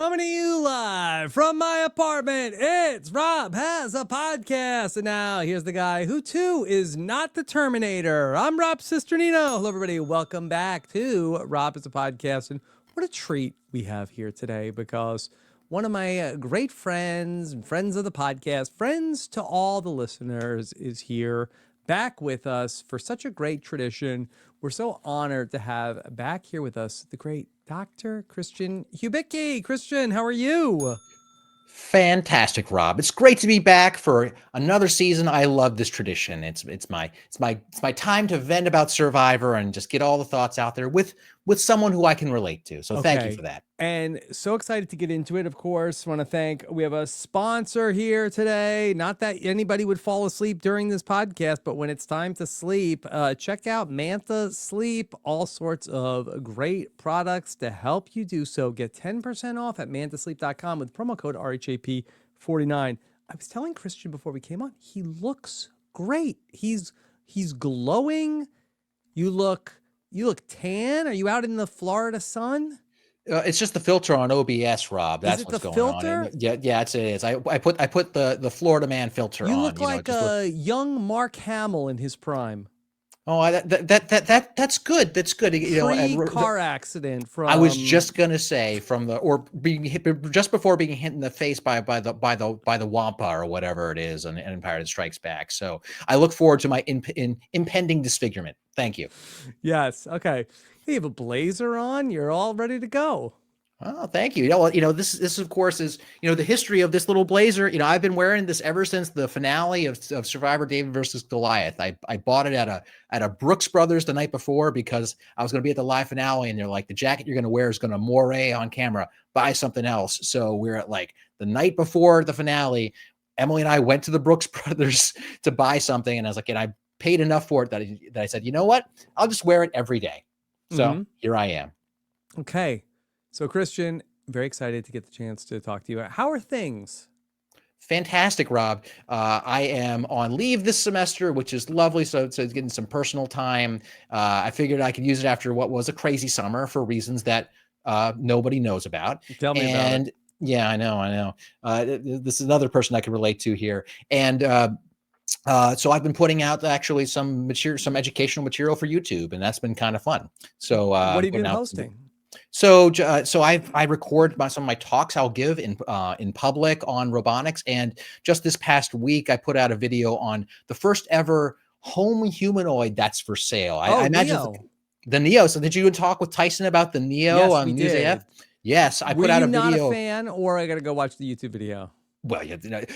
Coming to you live from my apartment, it's Rob Has a Podcast. And now here's the guy who, too, is not the Terminator. I'm Rob Cesternino. Hello, everybody. Welcome back to Rob Has a Podcast. And what a treat we have here today, because one of my great friends and friends of the podcast, friends to all the listeners, is here back with us for such a great tradition. We're so honored to have back here with us the great Dr. Christian Hubicki. Christian, how are you? Fantastic, Rob. It's great to be back for another season. I love this tradition. It's my time to vent about Survivor and just get all the thoughts out there with someone who I can relate to. So thank you for that. And so excited to get into it, of course. Want to thank, we have a sponsor here today. Not that anybody would fall asleep during this podcast, but when it's time to sleep, check out Manta Sleep. All sorts of great products to help you do so. Get 10% off at mantasleep.com with promo code RHAP49. I was telling Christian before we came on, he looks great. He's glowing. You look tan. Are you out in the Florida sun? It's just the filter on OBS, Rob. That's what's going on. Yeah, it is. I put the Florida man filter on. You look like a young Mark Hamill in his prime. Oh, that's good. That's good. Pre-car accident from. I was just gonna say being hit just before being hit in the face by the Wampa or whatever it is, and Empire That Strikes Back. So I look forward to my impending disfigurement. Thank you. Yes. Okay. You have a blazer on. You're all ready to go. Oh, thank you. This of course is, the history of this little blazer. I've been wearing this ever since the finale of Survivor David versus Goliath. I bought it at a Brooks Brothers the night before because I was going to be at the live finale, and they're like, the jacket you're going to wear is going to moire on camera. Buy something else. So we're at like the night before the finale. Emily and I went to the Brooks Brothers to buy something, and I was like, and I paid enough for it that I said, you know what? I'll just wear it every day. So here I am. Okay. So Christian, very excited to get the chance to talk to you. How are things? Fantastic, Rob. I am on leave this semester, which is lovely. So it's getting some personal time. I figured I could use it after what was a crazy summer for reasons that nobody knows about. Tell me about it. Yeah, I know. This is another person I can relate to here. And so I've been putting out actually some educational material for YouTube, and that's been kind of fun. So what have you been hosting? So I record some of my talks I'll give in public on robotics, and just this past week I put out a video on the first ever home humanoid that's for sale. I imagine the Neo. So did you talk with Tyson about the Neo? Yes, we did. Yes, I put out a video. Were you not a fan, or I got to go watch the YouTube video? Well,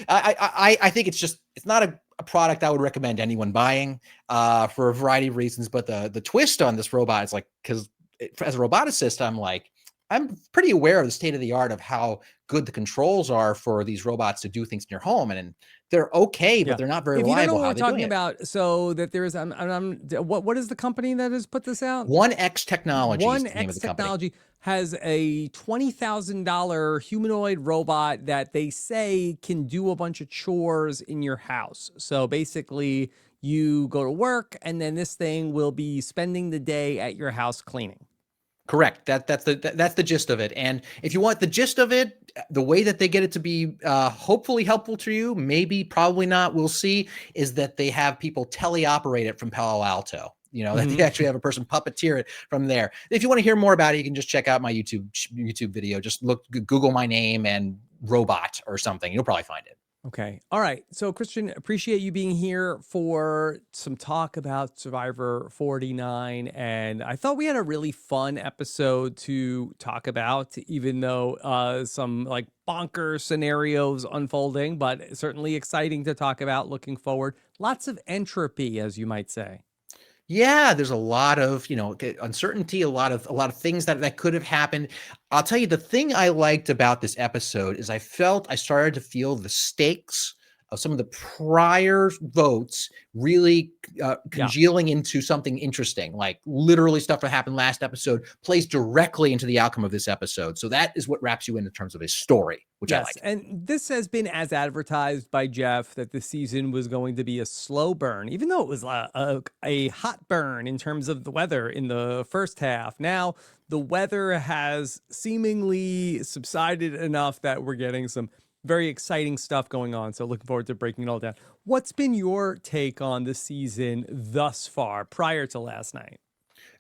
I think it's not a product I would recommend anyone buying for a variety of reasons. But the twist on this robot is like, because as a roboticist, I'm pretty aware of the state of the art of how good the controls are for these robots to do things in your home, and they're okay, but they're not very reliable. If you don't know what we're talking about, so that there is, what is the company that has put this out? 1X Technology. 1X Technology has a $20,000 humanoid robot that they say can do a bunch of chores in your house. So basically, you go to work, and then this thing will be spending the day at your house cleaning. Correct. That's the gist of it. And if you want the gist of it, the way that they get it to be hopefully helpful to you, maybe, probably not, we'll see, is that they have people teleoperate it from Palo Alto. That they actually have a person puppeteer it from there. If you want to hear more about it, you can just check out my YouTube video. Just Google my name and robot or something. You'll probably find it. Okay. All right. So Christian, appreciate you being here for some talk about Survivor 49. And I thought we had a really fun episode to talk about, even though some like bonker scenarios unfolding, but certainly exciting to talk about. Looking forward. Lots of entropy, as you might say. Yeah, there's a lot of, uncertainty, a lot of things that could have happened. I'll tell you, the thing I liked about this episode is I started to feel the stakes of some of the prior votes really congealing into something interesting, like literally stuff that happened last episode plays directly into the outcome of this episode. So that is what wraps you in terms of a story, which I like. And this has been as advertised by Jeff, that the season was going to be a slow burn, even though it was a hot burn in terms of the weather in the first half. Now the weather has seemingly subsided enough that we're getting some very exciting stuff going on. So looking forward to breaking it all down. What's been your take on the season thus far prior to last night?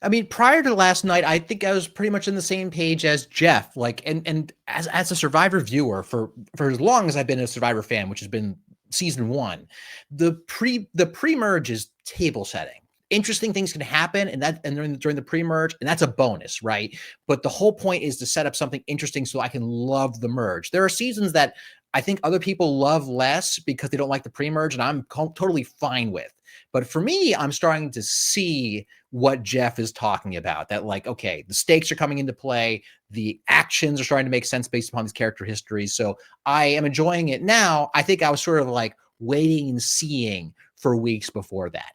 I mean, prior to last night, I think I was pretty much on the same page as Jeff. Like, and as a Survivor viewer for as long as I've been a Survivor fan, which has been season 1, the pre-merge is table setting. Interesting things can happen, and during the pre-merge, and that's a bonus, right? But the whole point is to set up something interesting so I can love the merge. There are seasons that I think other people love less because they don't like the pre-merge, and I'm totally fine with. But for me, I'm starting to see what Jeff is talking about, that like, okay, the stakes are coming into play. The actions are starting to make sense based upon these character histories. So I am enjoying it now. I think I was sort of like waiting and seeing for weeks before that.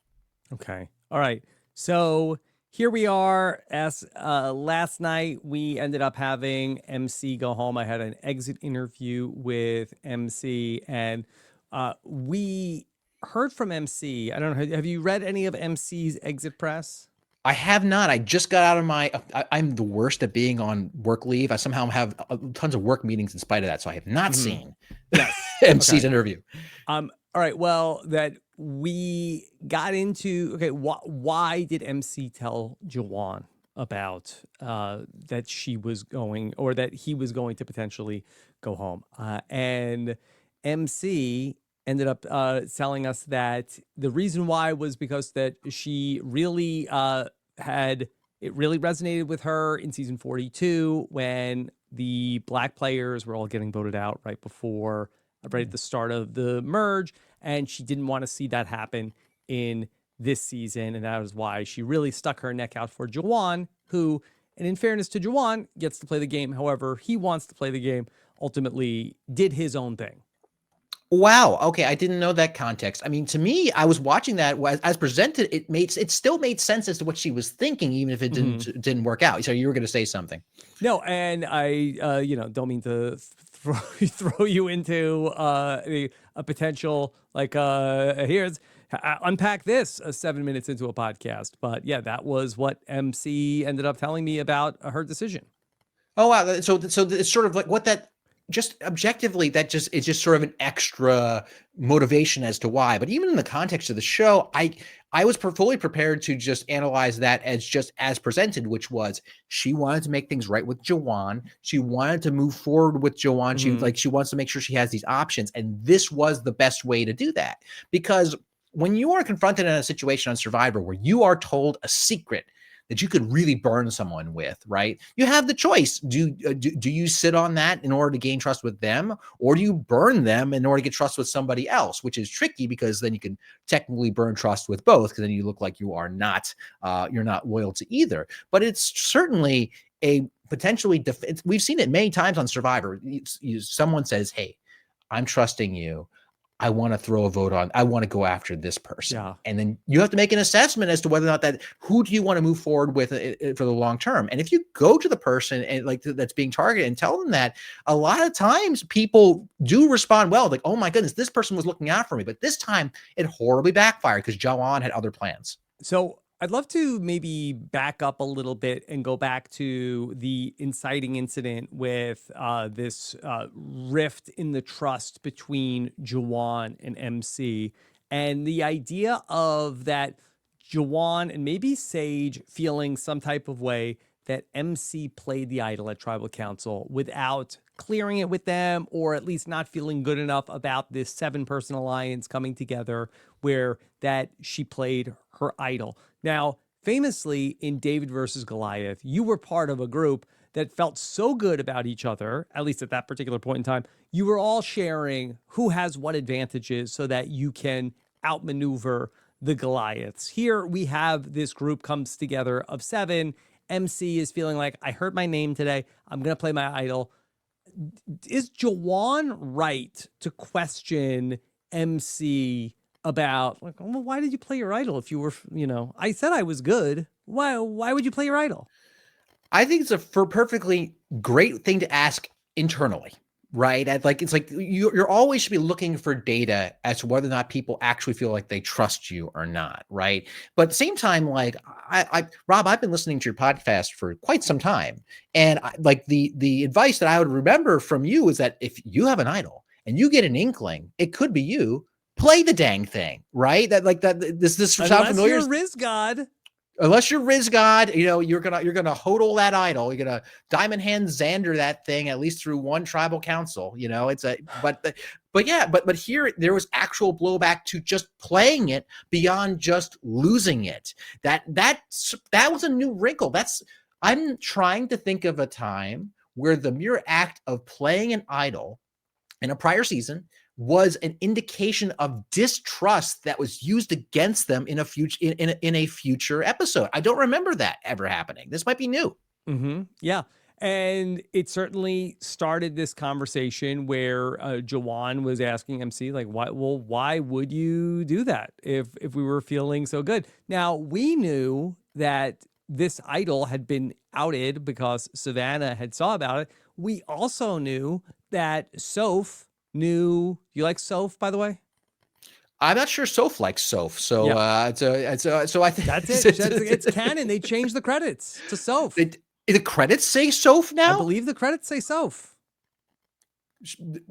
Okay. All right. So here we are. As last night, we ended up having MC go home. I had an exit interview with MC, and we heard from MC. I don't know. Have you read any of MC's exit press? I have not. I just got out of I'm the worst at being on work leave. I somehow have tons of work meetings in spite of that. So I have not seen MC's interview. All right. Well, that we got into, okay, why did MC tell Jawan about that she was going, or that he was going to potentially go home? And MC ended up telling us that the reason why was because that she really it really resonated with her in season 42 when the black players were all getting voted out right at the start of the merge, and she didn't want to see that happen in this season, and that was why she really stuck her neck out for Jawan, who, and in fairness to Jawan, gets to play the game however he wants to play the game, ultimately did his own thing. Wow. Okay, I didn't know that context. I mean, to me, I was watching that as presented. It still made sense as to what she was thinking, even if it didn't work out. So you were going to say something. No, and I, don't mean to throw you into a potential like here's unpack this 7 minutes into a podcast. But yeah, that was what MC ended up telling me about her decision. Oh wow! So it's sort of like what that. Just objectively, it's just sort of an extra motivation as to why. But even in the context of the show, I was fully prepared to just analyze that as presented, which was she wanted to make things right with Jawan. She wanted to move forward with Jawan. She wants to make sure she has these options, and this was the best way to do that. Because when you are confronted in a situation on Survivor where you are told a secret that you could really burn someone with, right? You have the choice. Do you sit on that in order to gain trust with them, or do you burn them in order to get trust with somebody else, which is tricky because then you can technically burn trust with both, because then you look like you are not, you're not loyal to either. But it's certainly a potentially, we've seen it many times on Survivor. Someone says, hey, I'm trusting you. I want to throw a vote on, I want to go after this person. Yeah. And then you have to make an assessment as to whether or not who do you want to move forward with for the long term? And if you go to the person and that's being targeted and tell them that, a lot of times people do respond well, like, oh my goodness, this person was looking out for me. But this time it horribly backfired because Jawan had other plans. So I'd love to maybe back up a little bit and go back to the inciting incident with this rift in the trust between Jawan and MC, and the idea of that Jawan and maybe Sage feeling some type of way that MC played the idol at Tribal Council without clearing it with them, or at least not feeling good enough about this 7-person alliance coming together where that she played her idol. Now, famously in David versus Goliath, you were part of a group that felt so good about each other, at least at that particular point in time. You were all sharing who has what advantages so that you can outmaneuver the Goliaths. Here we have this group comes together of 7. MC is feeling like, I heard my name today, I'm going to play my idol. Is Jawan right to question MC about, like, well, why did you play your idol if you were, I said I was good. Why would you play your idol? I think it's a perfectly great thing to ask internally, right? It's like you're always should be looking for data as to whether or not people actually feel like they trust you or not, right? But at the same time, like Rob, I've been listening to your podcast for quite some time, and like the advice that I would remember from you is that if you have an idol and you get an inkling, it could be you. Play the dang thing, right? This sound familiar? Unless you're Riz God. Unless you're Riz God, you're gonna hodl that idol. You're gonna diamond hand Xander that thing at least through one tribal council. But here there was actual blowback to just playing it beyond just losing it. That was a new wrinkle. I'm trying to think of a time where the mere act of playing an idol in a prior season was an indication of distrust that was used against them in a future episode. I don't remember that ever happening. This might be new. Mm-hmm. Yeah. And it certainly started this conversation where Jawan was asking MC, like, why would you do that if we were feeling so good? Now, we knew that this idol had been outed because Savannah had saw about it. We also knew that Soph knew. You like Soph, by the way? I'm not sure Soph likes Soph, so yeah. So I think that's it. It's canon. They changed the credits to Soph. The credits say Soph now? I believe the credits say Soph.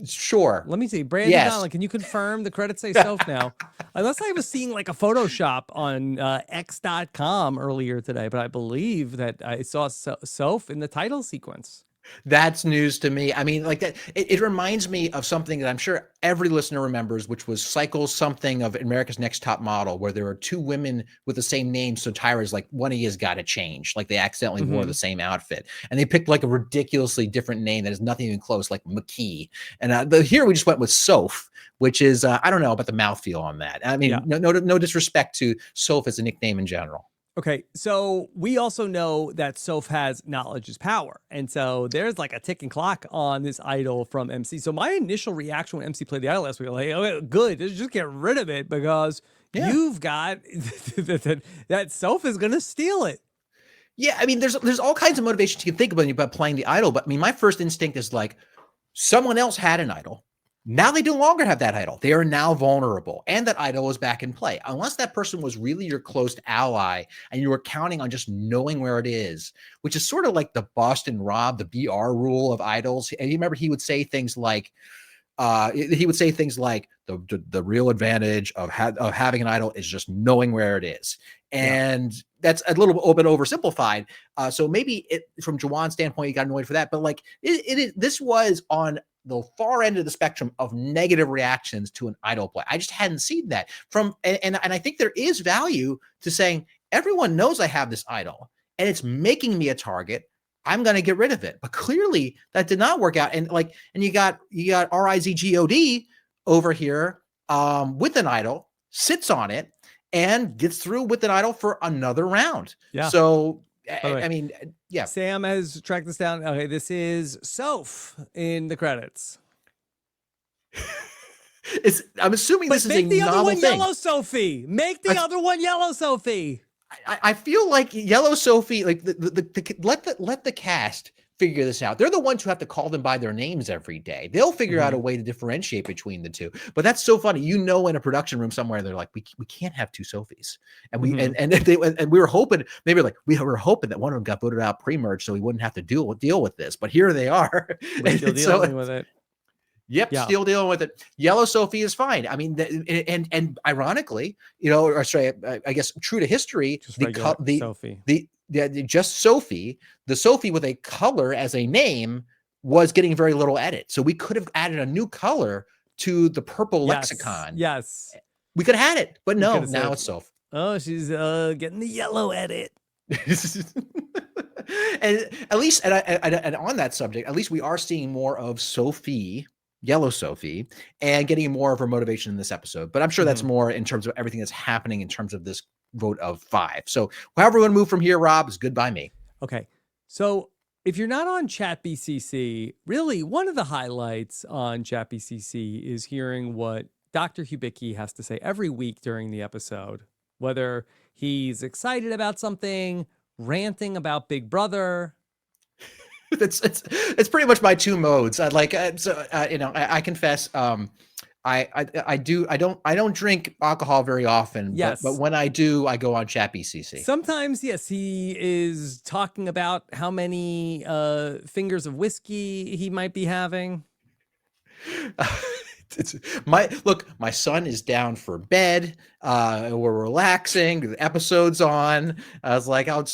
Sure. Let me see. Brandon Donlan, can you confirm the credits say Soph now? Unless I was seeing like a Photoshop on X.com earlier today, but I believe that I saw Soph in the title sequence. That's news to me. I mean, like that, it reminds me of something that I'm sure every listener remembers, which was Cycle something of America's Next Top Model, where there were two women with the same name. So Tyra's like, one of you's got to change. Like they accidentally wore the same outfit, and they picked like a ridiculously different name that is nothing even close, like McKee. And here we just went with Soph, which is I don't know about the mouthfeel on that. I mean, no disrespect to Soph as a nickname in general. Okay, so we also know that Soph has knowledge is power. And so there's like a ticking clock on this idol from MC. So my initial reaction when MC played the idol last week, like, oh, good, just get rid of it because you've got that Soph is going to steal it. Yeah, I mean, there's all kinds of motivations you can think about playing the idol. But I mean, my first instinct is like, someone else had an idol. Now they no longer have that idol. They are now vulnerable, and that idol is back in play. Unless that person was really your close ally and you were counting on just knowing where it is, which is sort of like the Boston Rob, the BR rule of idols. And you remember he would say things like, the real advantage of having an idol is just knowing where it is. And that's a little bit oversimplified. So maybe from Jawan's standpoint, he got annoyed for that. But like this was on the far end of the spectrum of negative reactions to an idol play. I just hadn't seen that and I think there is value to saying, everyone knows I have this idol and it's making me a target. I'm going to get rid of it. But clearly that did not work out. And you got Rizzo over here with an idol, sits on it and gets through with an idol for another round. Yeah. So I mean, yeah. Sam has tracked this down. Okay, this is Soph in the credits. I'm assuming this is a novel thing. Make the other one yellow Sophie. Make the other one yellow Sophie. I feel like yellow Sophie, like let the cast figure this out. They're the ones who have to call them by their names every day. They'll figure out a way to differentiate between the two. But that's so funny. In a production room somewhere, they're like, we can't have two Sophies. And we and we were hoping, maybe like we were hoping that one of them got voted out pre-merge so we wouldn't have to deal with this. But here they are. We're still dealing with it. Yep, still dealing with it. Yellow Sophie is fine. I mean, and ironically, or sorry, I guess true to history, just Sophie, the Sophie with a color as a name was getting very little edit. So we could have added a new color to the purple lexicon. Yes, we could have had it, but no, now it's Soph. Oh, she's getting the yellow edit. And at least, and on that subject, at least we are seeing more of Sophie. Yellow Sophie, and getting more of her motivation in this episode. But I'm sure that's more in terms of everything that's happening in terms of this vote of 5. So however we want to move from here, Rob, is good by me. Okay. So if you're not on ChatBCC, really one of the highlights on ChatBCC is hearing what Dr. Hubicki has to say every week during the episode, whether he's excited about something, ranting about Big Brother. It's pretty much my two modes. I like I confess. I don't drink alcohol very often. Yes. But when I do, I go on Chat BCC. Sometimes, yes, he is talking about how many fingers of whiskey he might be having. My son is down for bed. We're relaxing. The episode's on. I was like, I'll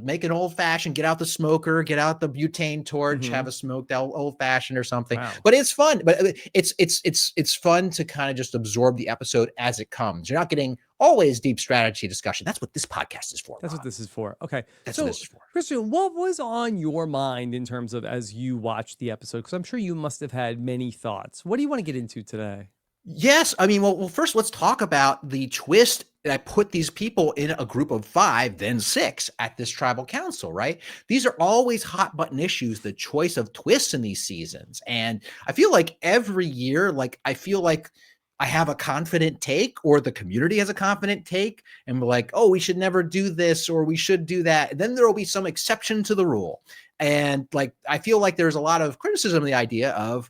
make an old fashioned. Get out the smoker. Get out the butane torch. Have a smoked old fashioned or something. Wow. But it's fun. But it's fun to kind of just absorb the episode as it comes. You're not getting always deep strategy discussion. That's what this podcast is for. That's Rob. what this is for. Okay. That's what this is for. Christian, what was on your mind in terms of as you watched the episode? Because I'm sure you must have had many thoughts. What do you want to get into today? Yes. I mean, well, first let's talk about the twist that put these people in a group of 5, then 6 at this tribal council, right? These are always hot button issues, the choice of twists in these seasons. And I feel like every year, I have a confident take, or the community has a confident take, and we're like, oh, we should never do this, or we should do that. And then there will be some exception to the rule. And I feel like there's a lot of criticism of the idea of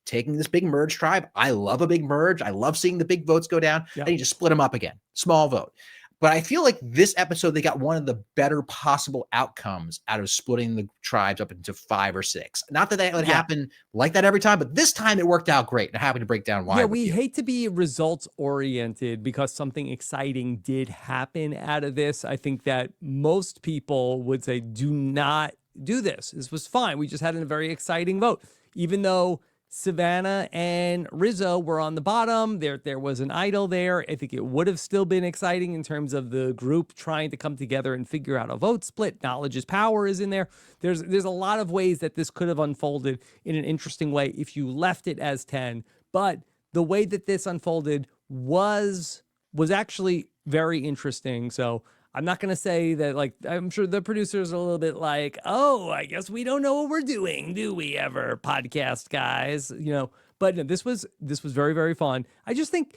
taking this big merge tribe. I love a big merge. I love seeing the big votes go down. Yep. And you just split them up again, small vote. But I feel like this episode, they got one of the better possible outcomes out of splitting the tribes up into 5 or 6. Not that would happen like that every time, but this time it worked out great. I'm happy to break down why. Yeah, we hate to be results oriented because something exciting did happen out of this. I think that most people would say, do not do this. This was fine. We just had a very exciting vote, even though Savannah and Rizzo were on the bottom. There was an idol there. I think it would have still been exciting in terms of the group trying to come together and figure out a vote split. Knowledge is power is in there. There's a lot of ways that this could have unfolded in an interesting way if you left it as 10. But the way that this unfolded was actually very interesting. So I'm not going to say that, I'm sure the producers are a little bit like, oh, I guess we don't know what we're doing, do we ever, podcast guys? But no, this was very, very fun. I just think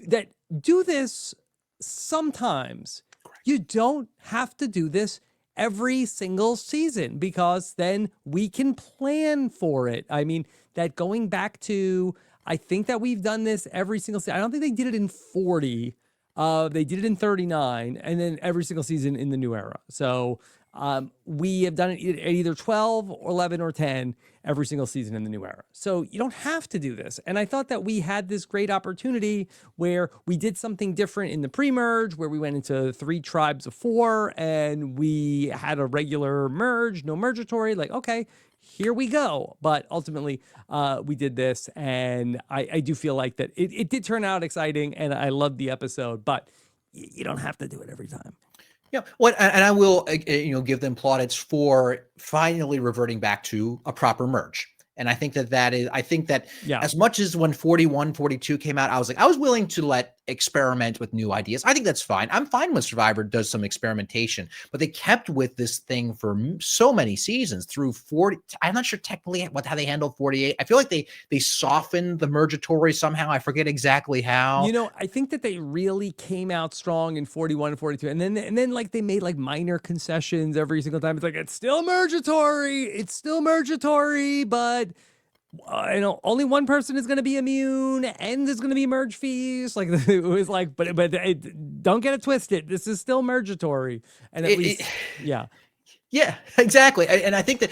that do this sometimes. You don't have to do this every single season, because then we can plan for it. I mean, that going back to, I think that we've done this every single season. I don't think they did it in 40. They did it in 39, and then every single season in the new era. So we have done it at either 12 or 11 or 10 every single season in the new era. So you don't have to do this. And I thought that we had this great opportunity where we did something different in the pre-merge, where we went into 3 tribes of 4, and we had a regular merge, no mergatory. Okay, here we go. But ultimately, we did this, and I do feel like that it did turn out exciting, and I loved the episode, but you don't have to do it every time. Yeah, and I will, give them plaudits for finally reverting back to a proper merge. And I think that as much as when 41, 42 came out, I was willing to experiment with new ideas. I think that's fine. I'm fine when Survivor does some experimentation, but they kept with this thing for so many seasons through 40. I'm not sure technically how they handled 48. I feel like they softened the mergatory somehow. I forget exactly how. I think that they really came out strong in 41 and 42. And then they made minor concessions every single time. It's it's still mergatory, but only one person is going to be immune, and there's going to be merge fees. It was but don't get it twisted. This is still mergatory, and at least, yeah. Yeah, exactly. And I think that,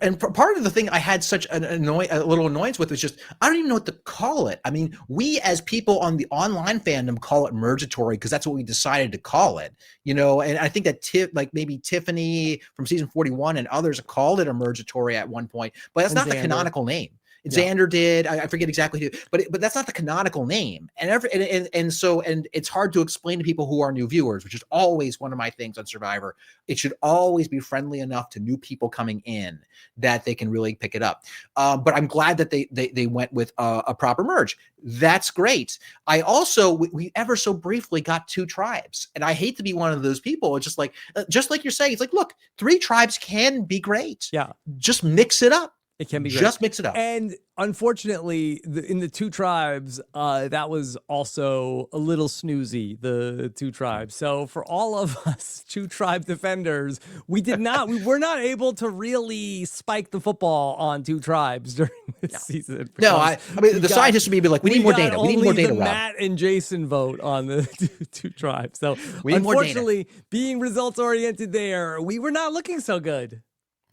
and part of the thing I had such a little annoyance with was just, I don't even know what to call it. I mean, we as people on the online fandom call it mergatory because that's what we decided to call it, and I think that maybe Tiffany from season 41 and others called it a mergatory at one point, but that's not the canonical name. Xander did. I forget exactly who, but that's not the canonical name. And it's hard to explain to people who are new viewers, which is always one of my things on Survivor. It should always be friendly enough to new people coming in that they can really pick it up. But I'm glad that they went with a proper merge. That's great. I also, we ever so briefly got 2 tribes, and I hate to be one of those people. It's just like you're saying, it's look, 3 tribes can be great. Yeah. Just mix it up. It can be great. Just mix it up. And unfortunately, in the two tribes, that was also a little snoozy, the two tribes. So for all of us two tribe defenders, we were not able to really spike the football on two tribes during this season. No, I mean, the scientists would be like, we need more data. We need more data, the Rob. Matt and Jason vote on the two tribes. So unfortunately, being results oriented there, we were not looking so good.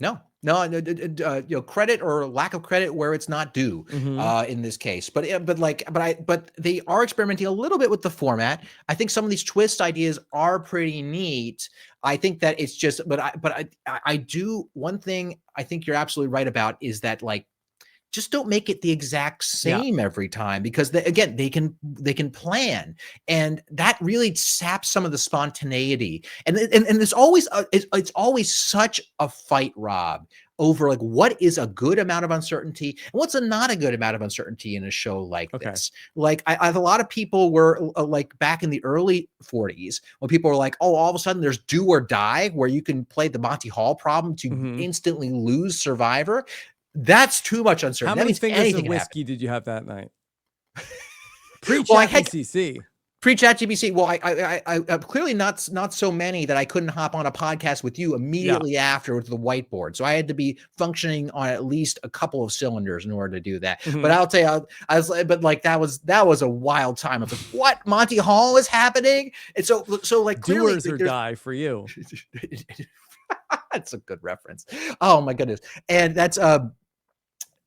No, credit or lack of credit where it's not due in this case. But they are experimenting a little bit with the format. I think some of these twist ideas are pretty neat. I think that it's just, I do one thing I think you're absolutely right about is that like, just don't make it the exact same every time, because they can plan, and that really saps some of the spontaneity. And there's always it's always such a fight, Rob, over like what is a good amount of uncertainty and what's not a good amount of uncertainty in a show like this. Like I have a lot of people were like back in the early 40s when people were like, oh, all of a sudden there's do or die where you can play the Monty Hall problem to instantly lose Survivor. That's too much uncertainty. How many fingers of whiskey did you have that night? Pre-ChatGPT. Pre-ChatGPT. Well, I clearly not so many that I couldn't hop on a podcast with you immediately after with the whiteboard. So I had to be functioning on at least a couple of cylinders in order to do that. But I'll tell you, that was a wild time. I was like, what? Monty Hall is happening? And so like clearly, doers or die for you. That's a good reference. Oh my goodness. And that's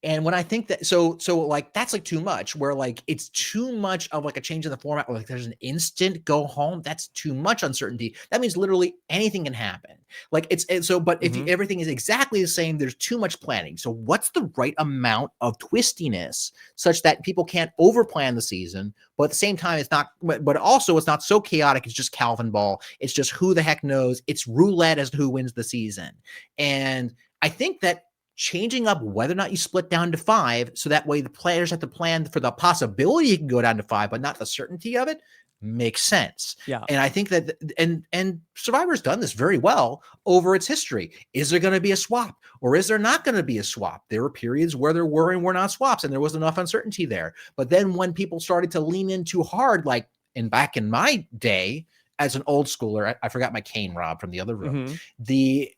and when I think that, so like, that's like too much, where like, it's too much of like a change in the format, where like there's an instant go home. That's too much uncertainty. That means literally anything can happen. Like but if everything is exactly the same, there's too much planning. So what's the right amount of twistiness such that people can't overplan the season, but at the same time, it's not, but also it's not so chaotic. It's just Calvin ball. It's just who the heck knows. It's roulette as to who wins the season. And I think that changing up whether or not you split down to 5, so that way the players have to plan for the possibility you can go down to 5, but not the certainty of it, makes sense. Yeah. And I think that, and Survivor's done this very well over its history. Is there going to be a swap, or is there not going to be a swap? There were periods where there were and were not swaps, and there was enough uncertainty there. But then when people started to lean in too hard, like back in my day, as an old schooler, I forgot my cane, Rob, from the other room. We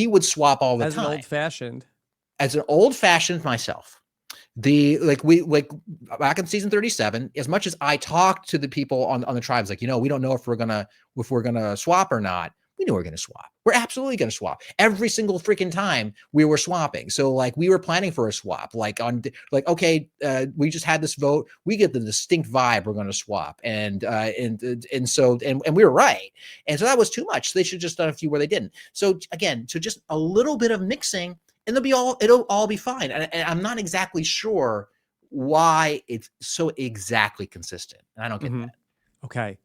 would swap all the time. As an old fashioned myself, back in season 37, as much as I talked to the people on the tribes, like, we don't know if we're gonna swap or not. We knew we were going to swap. We're absolutely going to swap every single freaking time we were swapping. So like we were planning for a swap, okay, we just had this vote. We get the distinct vibe we're going to swap. And we were right. And so that was too much. They should have just done a few where they didn't. So again, just a little bit of mixing and it'll all be fine. And I'm not exactly sure why it's so exactly consistent. And I don't get that. Okay.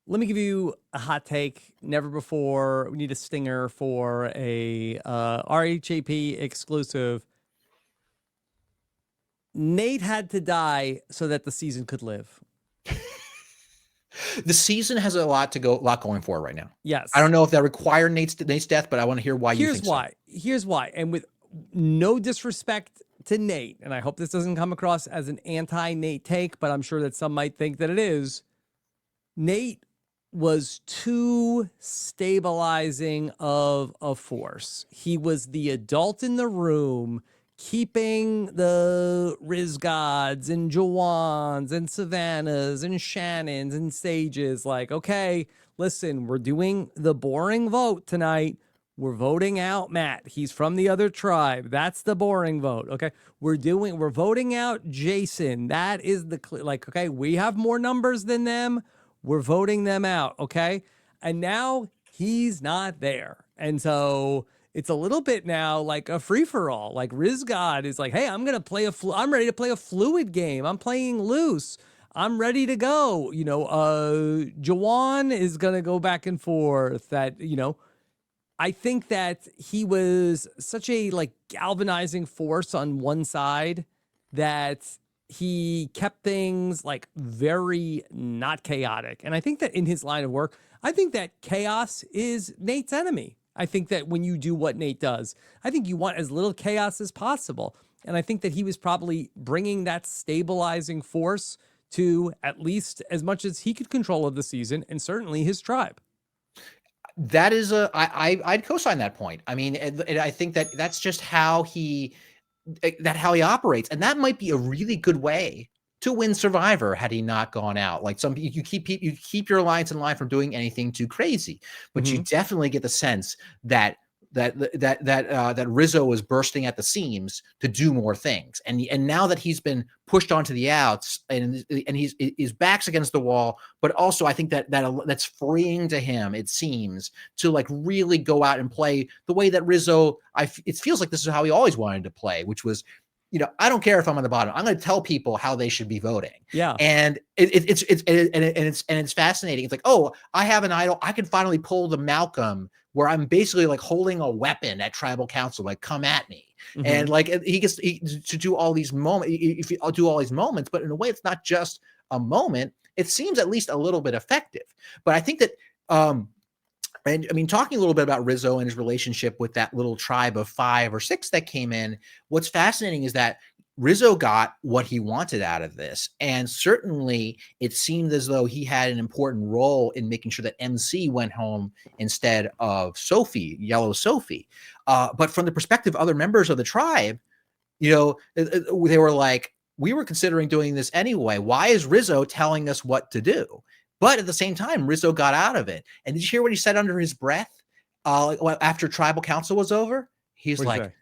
Let me give you a hot take. Never before. We need a stinger for a RHAP exclusive. Nate had to die so that the season could live. The season has a lot going for it right now. Yes. I don't know if that required Nate's death, but I want to hear why you think so. Here's why. And with no disrespect to Nate, and I hope this doesn't come across as an anti-Nate take, but I'm sure that some might think that it is. Nate was too stabilizing of a force. He was the adult in the room, keeping the Riz gods and Jawans and Savannahs and Shannons and Sages like, okay, listen, we're doing the boring vote tonight. We're voting out Matt. He's from the other tribe. That's the boring vote. Okay. We're voting out Jason. That is okay, we have more numbers than them. We're voting them out, okay? And now he's not there. And so it's a little bit now like a free-for-all. Like Riz God is like, hey, I'm ready to play a fluid game. I'm playing loose. I'm ready to go. Jawan is going to go back and forth. I think that he was such a galvanizing force on one side that he kept things very not chaotic. And I think that in his line of work, I think that chaos is Nate's enemy. I think that when you do what Nate does, I think you want as little chaos as possible. And I think that he was probably bringing that stabilizing force to at least as much as he could control of the season, and certainly his tribe. That is I'd co-sign that point. I mean, and I think that that's just how how he operates, and that might be a really good way to win Survivor had he not gone out. Like you keep your alliance in line from doing anything too crazy, but you definitely get the sense that that Rizzo was bursting at the seams to do more things, and now that he's been pushed onto the outs and his back's against the wall, but also I think that's freeing to him, it seems, to like really go out and play the way that Rizzo. It feels like this is how he always wanted to play, which was, I don't care if I'm on the bottom. I'm going to tell people how they should be voting. Yeah. And it's fascinating. It's like, oh, I have an idol. I can finally pull the Malcolm where I'm basically like holding a weapon at tribal council, like, come at me. And like he gets to do all these moments. If I'll do all these moments, but in a way, it's not just a moment. It seems at least a little bit effective. But I think that, and I mean, talking a little bit about Rizzo and his relationship with that little tribe of 5 or 6 that came in, what's fascinating is that Rizzo got what he wanted out of this. And certainly it seemed as though he had an important role in making sure that MC went home instead of Sophie, Yellow Sophie. But from the perspective of other members of the tribe, they were like, we were considering doing this anyway. Why is Rizzo telling us what to do? But at the same time, Rizzo got out of it. And did you hear what he said under his breath after tribal council was over? He's like,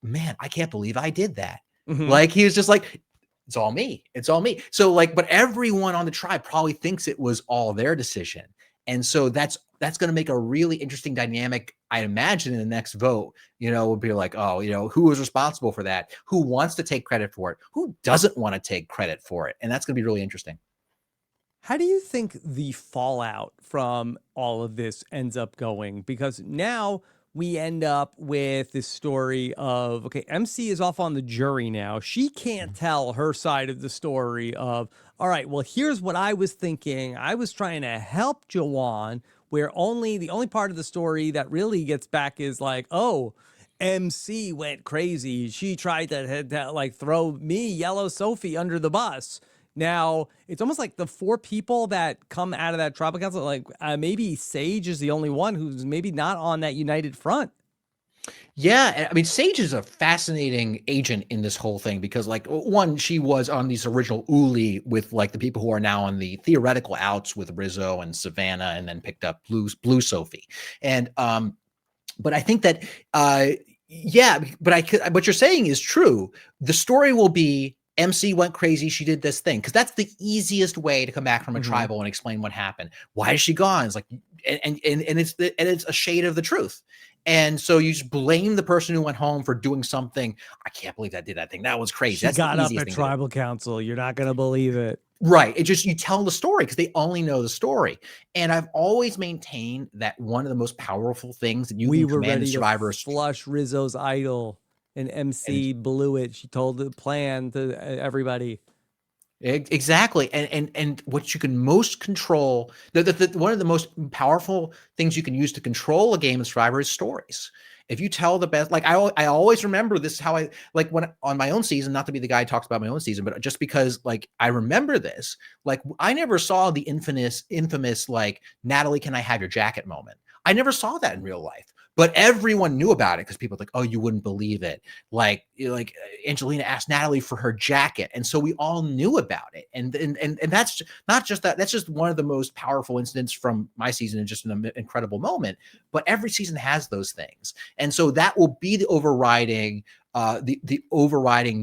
man, I can't believe I did that. Like, he was just like, it's all me. It's all me. So like, but everyone on the tribe probably thinks it was all their decision. And so that's going to make a really interesting dynamic, I imagine, in the next vote. Would be like, oh, who was responsible for that? Who wants to take credit for it? Who doesn't want to take credit for it? And that's going to be really interesting. How do you think the fallout from all of this ends up going? Because now we end up with this story of, okay, MC is off on the jury now. She can't tell her side of the story of, all right, well, here's what I was thinking. I was trying to help Jawan, where the only part of the story that really gets back is like, oh, MC went crazy. She tried to like throw me, Yellow Sophie, under the bus. Now, it's almost like the 4 people that come out of that tribal council, like maybe Sage is the only one who's maybe not on that united front. Yeah, I mean, Sage is a fascinating agent in this whole thing because, like, one, she was on these original Uli with like the people who are now on the theoretical outs with Rizzo and Savannah, and then picked up Blue Sophie. And but I think that yeah, but what you're saying is true. The story will be, MC went crazy. She did this thing, because that's the easiest way to come back from a tribal and explain what happened. Why is she gone? It's like, and it's a shade of the truth. And so you just blame the person who went home for doing something. I can't believe I did that thing. That was crazy. She got up at tribal council. You're not going to believe it. Right. It just, you tell the story because they only know the story. And I've always maintained that one of the most powerful things that you can command survivors. Flush Rizzo's idol. And MC blew it. She told the plan to everybody. Exactly. And what you can most control, one of the most powerful things you can use to control a game of Survivor is stories. If you tell the best, like I always remember this, how I, like, when on my own season, not to be the guy who talks about my own season, but just because, like, I remember this, like, I never saw the infamous, like, Natalie, can I have your jacket moment. I never saw that in real life. But everyone knew about it because people were like, oh, you wouldn't believe it. Like Angelina asked Natalie for her jacket. And so we all knew about it. And that's not just that. That's just one of the most powerful incidents from my season, and just an incredible moment. But every season has those things. And so that will be the overriding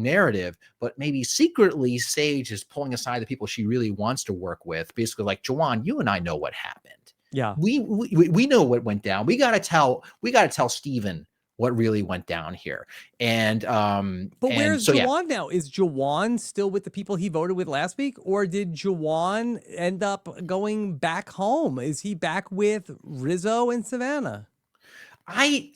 narrative. But maybe secretly Sage is pulling aside the people she really wants to work with. Basically like, Jawan, you and I know what happened. Yeah, we know what went down. We got to tell Steven what really went down here. And but where's Jawan now? Is Jawan still with the people he voted with last week, or did Jawan end up going back home? Is he back with Rizzo and Savannah? I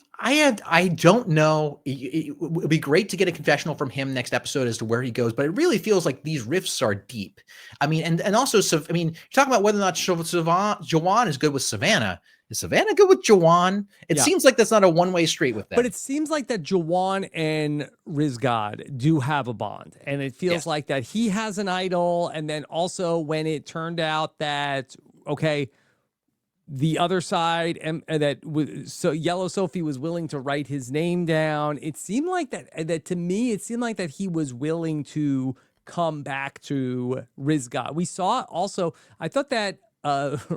don't know. It would be great to get a confessional from him next episode as to where he goes, but it really feels like these rifts are deep. I mean, and also, so I mean, you're talking about whether or not Jawan is good with Savannah. Is Savannah good with Jawan? It Yeah. seems like that's not a one-way street with them. But it seems like that Jawan and Rizgod do have a bond. And it feels like that he has an idol. And then also when it turned out that, okay, the other side, and so Yellow Sophie was willing to write his name down. It seemed like that to me, it seemed like that he was willing to come back to Rizgod. We saw also, I thought that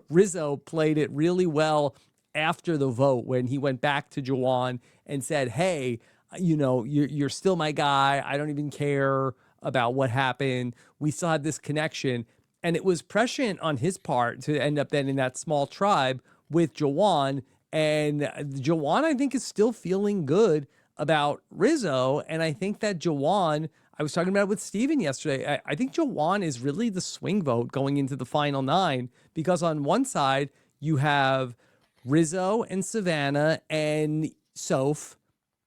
Rizzo played it really well after the vote when he went back to Jawan and said, hey, you know, you're still my guy. I don't even care about what happened. We still had this connection. And it was prescient on his part to end up then in that small tribe with Jawan. And Jawan, I think, is still feeling good about Rizzo. And I think that Jawan, I was talking about it with Steven yesterday, I think Jawan is really the swing vote going into the final 9, because on one side, you have Rizzo and Savannah and Soph,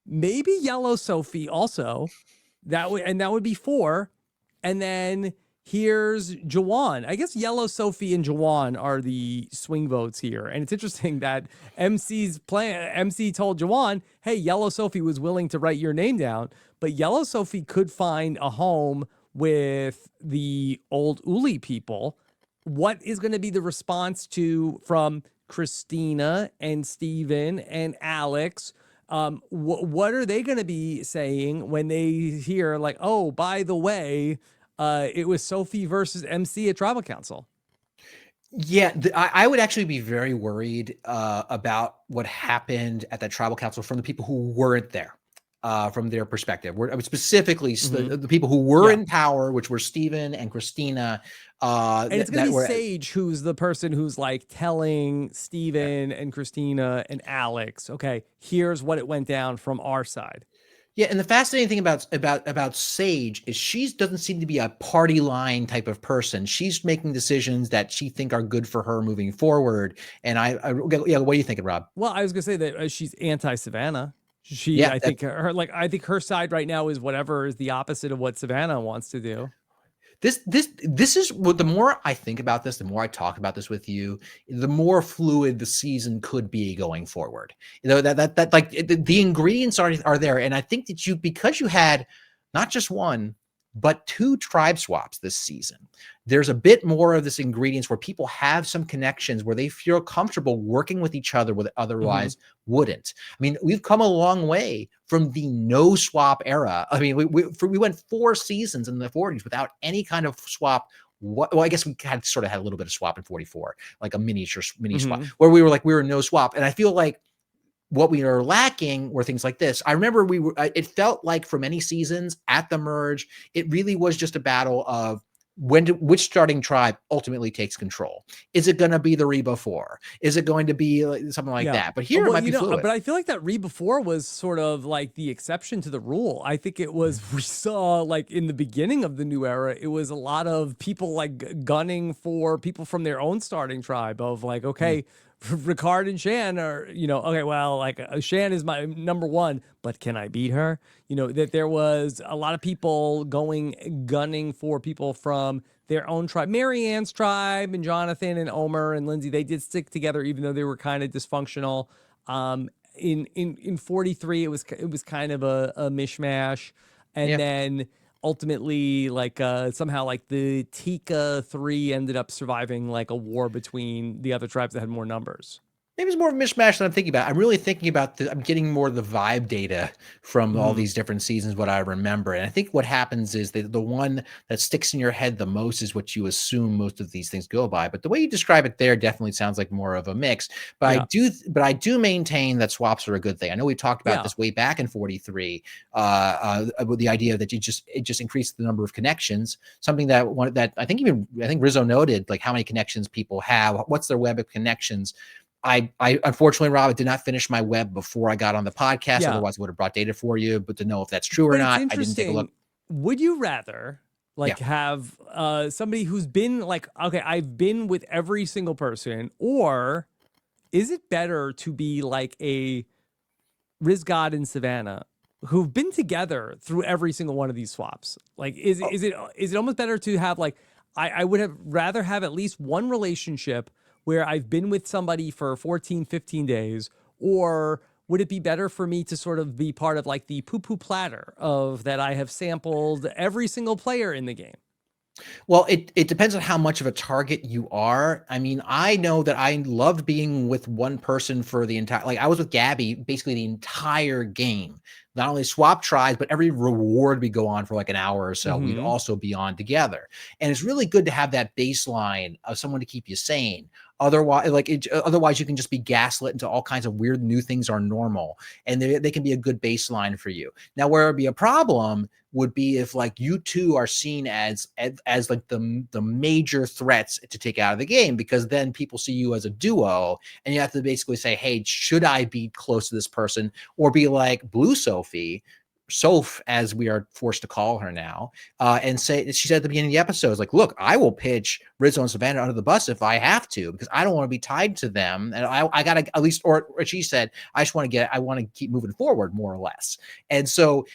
maybe Yellow Sophie also. That would be 4. And then here's Jawan. I guess Yellow Sophie and Jawan are the swing votes here. And it's interesting that MC told Jawan, hey, Yellow Sophie was willing to write your name down, but Yellow Sophie could find a home with the old Uli people. What is going to be the response from Christina and Steven and Alex? What are they going to be saying when they hear like, oh, by the way, it was Sophie versus MC at Tribal Council? Yeah, I would actually be very worried about what happened at that Tribal Council from the people who weren't there. From their perspective, I would specifically the people who were in power, which were Steven and Christina. And it's going to be Sage, who's the person who's like telling Steven and Christina and Alex, okay, here's what it went down from our side. Yeah, and the fascinating thing about Sage is she doesn't seem to be a party line type of person. She's making decisions that she think are good for her moving forward. And what are you thinking, Rob? Well, I was gonna say that she's anti-Savannah. I think her side right now is whatever is the opposite of what Savannah wants to do. This is what, the more I think about this, the more I talk about this with you, the more fluid the season could be going forward. You know, that like the ingredients are there. And I think that because you had not just one, but 2 tribe swaps this season, there's a bit more of this ingredients where people have some connections where they feel comfortable working with each other where otherwise wouldn't. I mean, we've come a long way from the no swap era. I mean, we went 4 seasons in the 40s without any kind of swap. Well, I guess we had a little bit of swap in 44, like a mini swap, where we were no swap. And I feel like what we are lacking were things like this. I remember it felt like for many seasons at the merge, it really was just a battle of which starting tribe ultimately takes control. Is it going to be the Reba 4? Is it going to be something like that? But here it might be fluid. But I feel like that Reba 4 was sort of like the exception to the rule. I think it was, we saw like in the beginning of the new era, it was a lot of people like gunning for people from their own starting tribe of like, okay, Ricard and Shan are, okay, well, like Shan is my number 1, but can I beat her? That there was a lot of people gunning for people from their own tribe. Marianne's tribe and Jonathan and Omer and Lindsay, they did stick together even though they were kind of dysfunctional. In 43, it was kind of a mishmash. And then ultimately, like somehow like the Tika 3 ended up surviving like a war between the other tribes that had more numbers. Maybe it's more of a mishmash than I'm thinking about. I'm really thinking about I'm getting more of the vibe data from all these different seasons, what I remember. And I think what happens is that the one that sticks in your head the most is what you assume most of these things go by. But the way you describe it there definitely sounds like more of a mix. But I do maintain that swaps are a good thing. I know we talked about this way back in 43, with the idea that it just increased the number of connections, something that I think Rizzo noted, like how many connections people have, what's their web of connections. I unfortunately, Rob, I did not finish my web before I got on the podcast. Otherwise, I would have brought data for you. But to know if that's true or not, I didn't take a look. Would you rather have somebody who's been like, okay, I've been with every single person, or is it better to be like a Riz God and Savannah, who've been together through every single one of these swaps. Like, is it almost better to have like I would have rather have at least one relationship where I've been with somebody for 14, 15 days, or would it be better for me to sort of be part of like the poo-poo platter of that I have sampled every single player in the game? Well, it depends on how much of a target you are. I mean, I know that I loved being with one person for the entire, like I was with Gabby basically the entire game. Not only swap tries, but every reward we go on for like an hour or so, we'd also be on together. And it's really good to have that baseline of someone to keep you sane. Otherwise, you can just be gaslit into all kinds of weird new things are normal, and they can be a good baseline for you. Now, where it'd be a problem would be if like you two are seen as like the major threats to take out of the game, because then people see you as a duo, and you have to basically say, hey, should I be close to this person, or be like Blue Sophie, Soph, as we are forced to call her now, and say, she said at the beginning of the episodes, like, look, I will pitch Rizzo and Savannah under the bus if I have to, because I don't want to be tied to them. And I got to at least, or she said, I want to keep moving forward, more or less. And so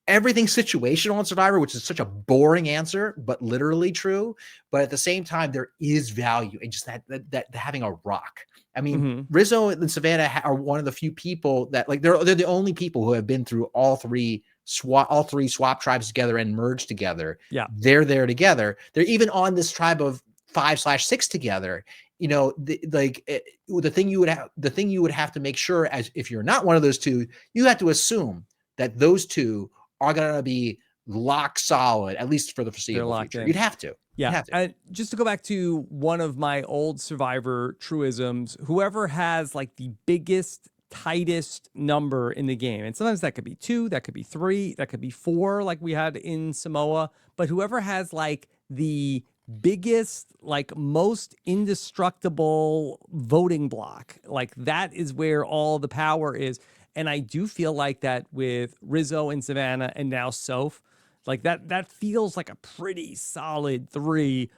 everything's situational in Survivor, which is such a boring answer, but literally true. But at the same time, there is value in just that having a rock. I mean, Rizzo and Savannah are one of the few people that, like, they're the only people who have been through all three swap tribes together and merged together. Yeah, they're there together. They're even on this tribe of 5/6 together. You know, the thing you would have to make sure, as if you're not one of those two, you have to assume that those two are going to be lock solid, at least for the foreseeable future. You'd have to. Yeah. And just to go back to one of my old Survivor truisms, whoever has like the biggest, tightest number in the game, and sometimes that could be 2, that could be 3, that could be 4, like we had in Samoa, but whoever has like the biggest, like most indestructible voting block, like that is where all the power is. And I do feel like that with Rizzo and Savannah and now Soph, like that feels like a pretty solid 3.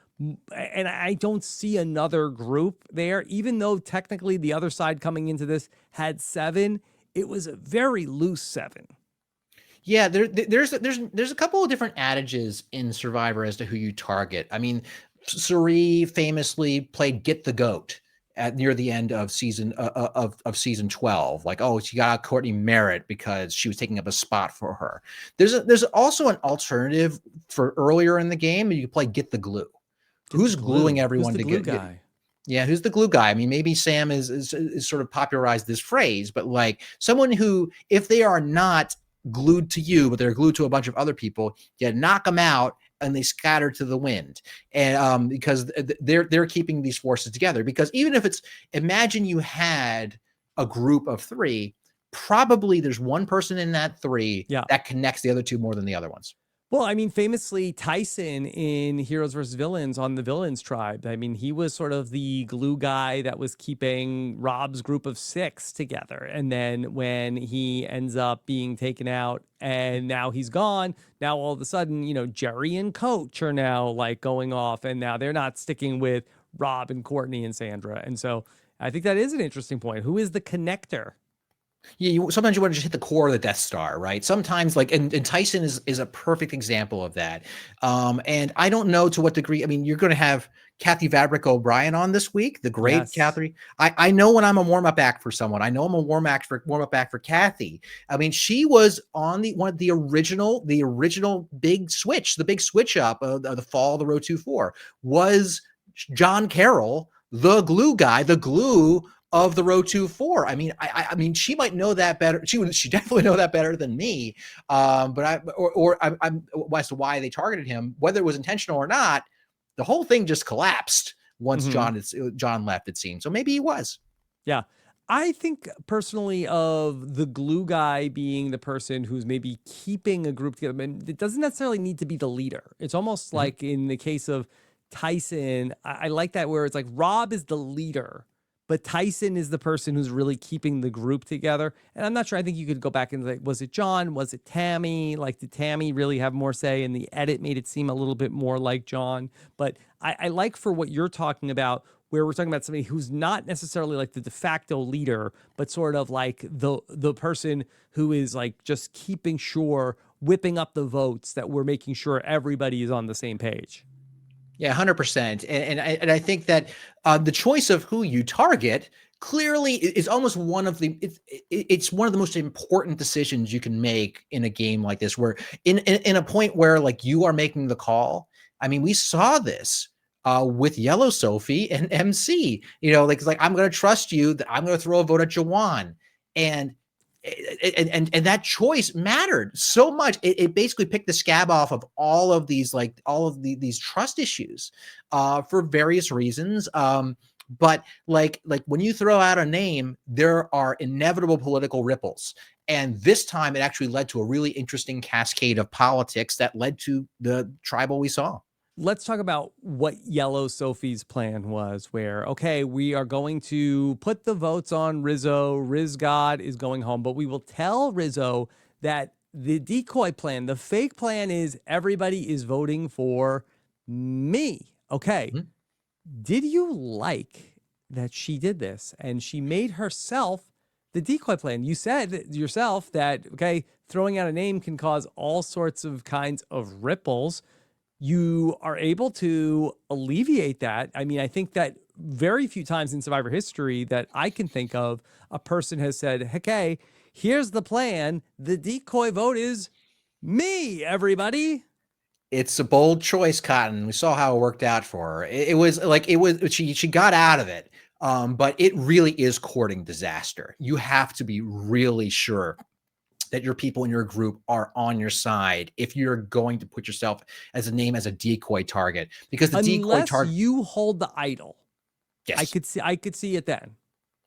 And I don't see another group there, even though technically the other side coming into this had 7. It was a very loose 7. Yeah, there's a couple of different adages in Survivor as to who you target. I mean, Suri famously played Get the Goat at near the end of season 12, like, oh, she got Courtney Merritt because she was taking up a spot for her. There's also an alternative for earlier in the game. You can play Get the Glue. Who's gluing everyone together? Yeah, who's the glue guy? I mean, maybe Sam is sort of popularized this phrase, but like someone who, if they are not glued to you, but they're glued to a bunch of other people, you knock them out and they scatter to the wind. And because they're keeping these forces together. Because even if imagine you had a group of 3, probably there's one person in that 3 that connects the other 2 more than the other ones. Well, I mean, famously, Tyson in Heroes vs. Villains on the Villains tribe, I mean, he was sort of the glue guy that was keeping Rob's group of 6 together. And then when he ends up being taken out and now he's gone, now all of a sudden, you know, Jerry and Coach are now like going off, and now they're not sticking with Rob and Courtney and Sandra. And so I think that is an interesting point. Who is the connector? Yeah, sometimes you want to just hit the core of the Death Star, right? Sometimes, like, and Tyson is a perfect example of that. And I don't know to what degree. I mean, you're going to have Kathy Vabrick O'Brien on this week, the great Kathy. I know when I'm a warm up act for someone. I know I'm a warm up act for Kathy. I mean, she was on the original big switch, the big switch up of the fall of the Row 2-4 was John Carroll, the glue guy, the glue of the Row 2-4. I mean, she might know that better. She definitely know that better than me. But I'm as to why they targeted him, whether it was intentional or not. The whole thing just collapsed once John left, it seemed. So maybe he was. Yeah. I think personally of the glue guy being the person who's maybe keeping a group together. I mean, it doesn't necessarily need to be the leader. It's almost like in the case of Tyson, I like that where it's like Rob is the leader, but Tyson is the person who's really keeping the group together. And I'm not sure. I think you could go back and like, was it John? Was it Tammy? Like, did Tammy really have more say? And the edit made it seem a little bit more like John. But I like for what you're talking about, where we're talking about somebody who's not necessarily like the de facto leader, but sort of like the person who is like just keeping sure, whipping up the votes, that we're making sure everybody is on the same page. Yeah, 100%. And I think that the choice of who you target clearly is almost one of it's one of the most important decisions you can make in a game like this, where in a point where like you are making the call. I mean, we saw this with Yellow Sophie and MC. Like I'm going to trust you. That I'm going to throw a vote at Jawan, and and that choice mattered so much. It basically picked the scab off of all of these these trust issues for various reasons. But like when you throw out a name, there are inevitable political ripples. And this time it actually led to a really interesting cascade of politics that led to the tribal we saw. Let's talk about what Yellow Sophie's plan was, where, okay, we are going to put the votes on Rizzo. Riz God is going home, but we will tell Rizzo that the decoy plan, the fake plan, is everybody is voting for me. Okay. Mhm. Did you like that she did this and she made herself the decoy plan? You said yourself that, okay, throwing out a name can cause all sorts of kinds of ripples. You are able to alleviate that. I mean, I think that very few times in Survivor history that I can think of, a person has said, okay, here's the plan. The decoy vote is me, everybody. It's a bold choice, Cotton. We saw how it worked out for her. She got out of it. But it really is courting disaster. You have to be really sure that your people in your group are on your side if you're going to put yourself as a name as a decoy target, because the decoy Unless target. you hold the idol. Yes. I could see it then.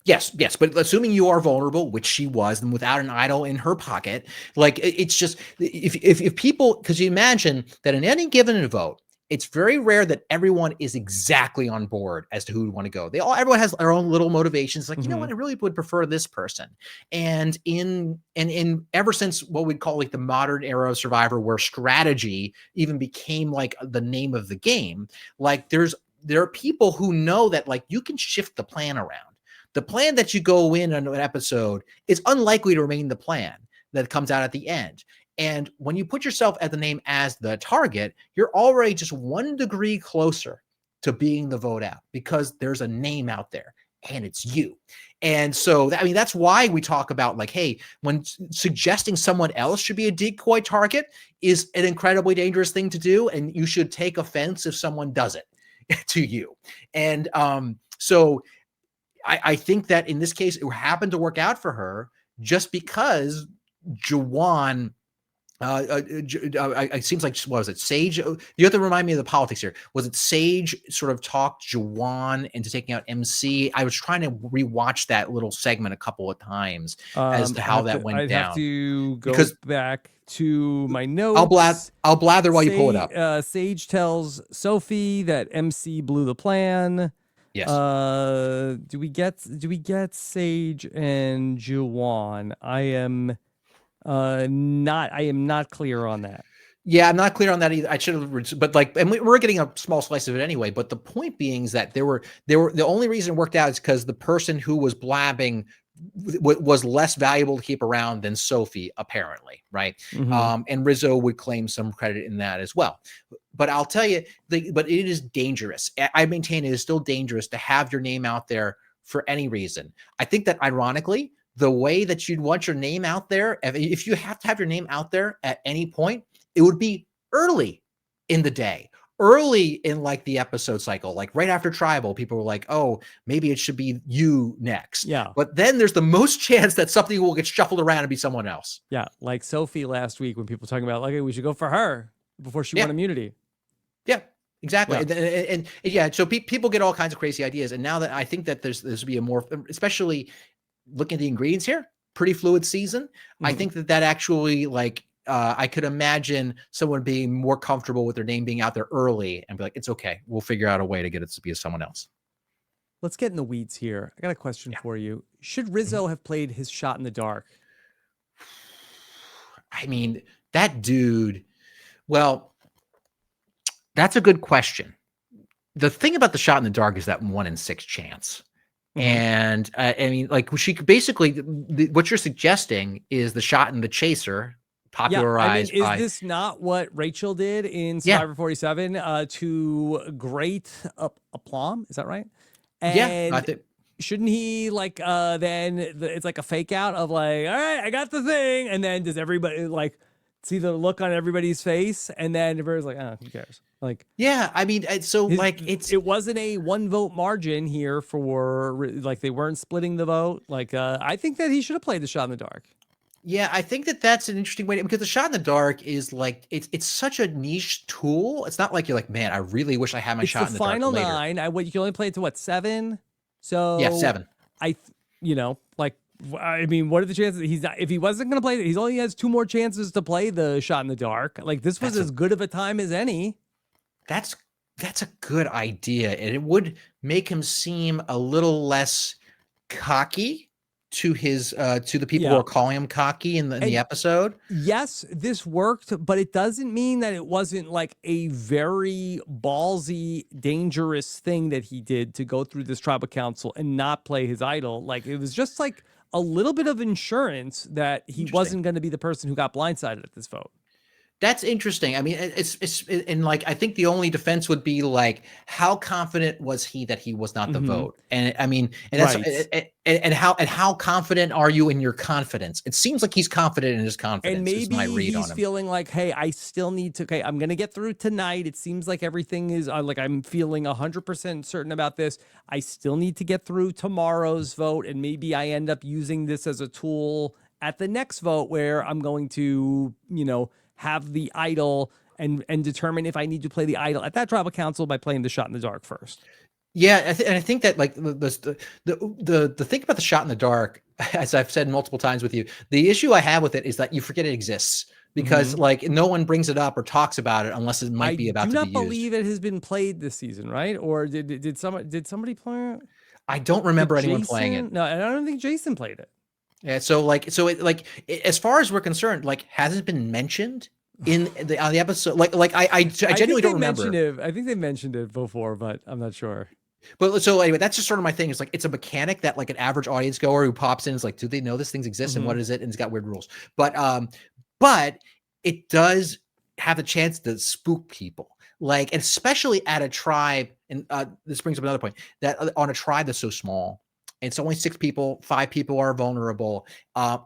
Yes, but assuming you are vulnerable, which she was, and without an idol in her pocket, like it's just if people, because you imagine that in any given vote, it's very rare that everyone is exactly on board as to who would want to go. Everyone has their own little motivations. Like, you know what, I really would prefer this person. And in ever since what we'd call like the modern era of Survivor, where strategy even became like the name of the game, like there are people who know that like you can shift the plan around. The plan that you go in on an episode is unlikely to remain the plan that comes out at the end. And when you put yourself at the name as the target, you're already just 1 degree closer to being the vote out, because there's a name out there and it's you. And so, I mean, that's why we talk about like, hey, when suggesting someone else should be a decoy target is an incredibly dangerous thing to do. And you should take offense if someone does it to you. And so I think that in this case, it happened to work out for her just because Jawan, it seems like, what was it, Sage? You have to remind me of the politics here. Was it Sage sort of talked Jawan into taking out MC? I was trying to rewatch that little segment a couple of times as to how that went down. I'd have to go because back to my notes. I'll blather while you pull it up. Sage tells Sophie that MC blew the plan. Yes. Do we get Sage and Jawan? I am not clear on that. Yeah, I'm not clear on that either. I should have, but like, and we're getting a small slice of it anyway. But the point being is that there were the only reason it worked out is because the person who was blabbing was less valuable to keep around than Sophie, apparently, right? Mhm. And Rizzo would claim some credit in that as well. But I'll tell you, but it is dangerous. I maintain it is still dangerous to have your name out there for any reason. I think that ironically, the way that you'd want your name out there, if you have to have your name out there at any point, it would be early in the day, early in like the episode cycle, like right after tribal. People were like, oh, maybe it should be you next. Yeah. But then there's the most chance that something will get shuffled around and be someone else. Yeah. Like Sophie last week when people were talking about, like, hey, we should go for her before she won immunity. Yeah, exactly. Yeah. And yeah, so people get all kinds of crazy ideas. And now that I think that there's will be a more, especially looking at the ingredients here, pretty fluid season. I think that actually, like, I could imagine someone being more comfortable with their name being out there early and be like, it's okay, we'll figure out a way to get it to be someone else. Let's get in the weeds here. I got a question for you. Should Rizzo have played his shot in the dark? I mean, that dude, well, that's a good question. the thing about the shot in the dark is that 1 in 6 chance. Mhm. And I mean, like she could basically, what you're suggesting is the shot in the chaser Yeah, I mean, popularized is by, this not what Rachel did in yeah, Survivor 47 to great aplomb? Is that right? yeah, I And think, shouldn't he like then it's like a fake out of like, all right, I got the thing, and then does everybody like see the look on everybody's face, and then everybody's like, oh, who cares? Like yeah, I mean, so his, like it wasn't a 1 vote margin here for like they weren't splitting the vote. Like I think that he should have played the shot in the dark. yeah, I think that that's an interesting way because the shot in the dark is like it's such a niche tool. It's not like you're like, man, I really wish I had my It's the shot in the dark final later. 9. You can only play it to what, 7? Yeah, So 7. like I mean, what are the chances that he's not, if he wasn't going to play it, he only has 2 more chances to play the shot in the dark. Like this was as good of a time as any. That's that's a good idea, and it would make him seem a little less cocky to his to the people who Yeah. are calling him cocky in the episode. Yes, this worked, but it doesn't mean that it wasn't like a very ballsy, dangerous thing that he did to go through this tribal council and not play his idol. Like it was just like a little bit of insurance that he wasn't going to be the person who got blindsided at this vote. That's interesting. I mean, and like I think the only defense would be like, how confident was he that he was not the vote? And I mean, and that's Right. and how confident are you in your confidence? It seems like he's confident in his confidence. And Is my maybe read on he's him. feeling like, hey, I still need to, okay, I'm going to get through tonight. It seems like everything is like I'm feeling 100% certain about this. I still need to get through tomorrow's vote. And maybe I end up using this as a tool at the next vote where I'm going to, have the idol and determine if I need to play the idol at that tribal council by playing the shot in the dark first. Yeah, and I think that like the thing about the shot in the dark, as I've said multiple times with you, the issue I have with it is that you forget it exists because like no one brings it up or talks about it unless it might be about to be used. I do not believe it has been played this season, right? Or did somebody play it? I don't remember anyone playing it. No, and I don't think Jason played it. Yeah, as far as we're concerned, like hasn't been mentioned in the on the episode. I genuinely don't remember. I think they mentioned it before, but I'm not sure. But so anyway, that's just sort of my thing. It's like it's a mechanic that like an average audience goer who pops in is like, do they know this thing exists and what is it? And it's got weird rules. But it does have a chance to spook people. Like, and especially at a tribe, and this brings up another point, that on a tribe that's so small, it's only 6 people, 5 people are vulnerable. I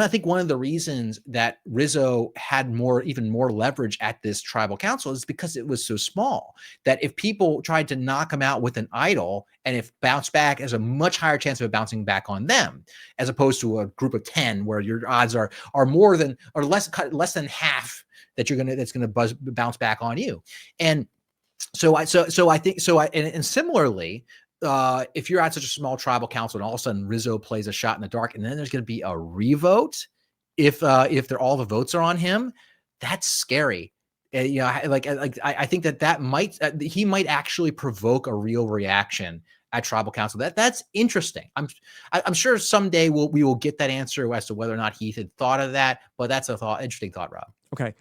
think one of the reasons that Rizzo had even more leverage at this tribal council is because it was so small that if people tried to knock him out with an idol, and if bounce back, has a much higher chance of it bouncing back on them, as opposed to a group of 10 where your odds are more than or less than half that that's gonna bounce back on you. And so I think and similarly, if you're at such a small tribal council and all of a sudden Rizzo plays a shot in the dark, and then there's going to be a revote if all the votes are on him, that's scary. I think that might he might actually provoke a real reaction at tribal council. That's interesting. I'm sure someday we will get that answer as to whether or not Heath had thought of that, but that's interesting thought, Rob. Okay.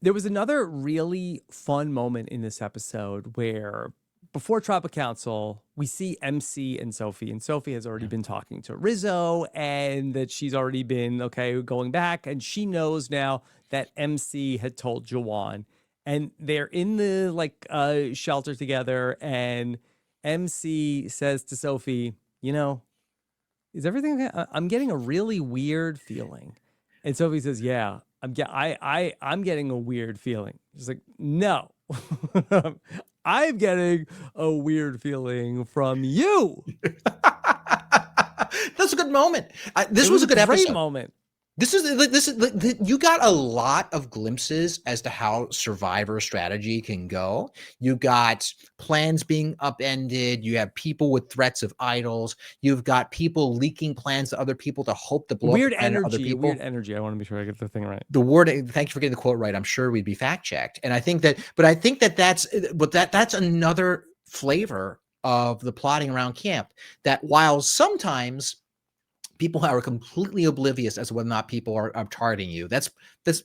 There was another really fun moment in this episode where before Tribal Council, we see MC and Sophie has already been talking to Rizzo, and that she's already been, going back, and she knows now that MC had told Jawan, and they're in the shelter together, and MC says to Sophie, is everything okay? I'm getting a really weird feeling. And Sophie says, yeah, I'm getting a weird feeling. She's like, no, I'm getting a weird feeling from you. That's a good moment. This was a good episode. Moment. This is you got a lot of glimpses as to how Survivor strategy can go. You got plans being upended. You have people with threats of idols. You've got people leaking plans to other people to hope to blow weird up the plan energy. Other people. Weird energy. I want to be sure I get the thing right. The word. Thank you for getting the quote right. I'm sure we'd be fact checked. And I think that's another flavor of the plotting around camp. That while sometimes people are completely oblivious as to whether or not people are targeting you. That's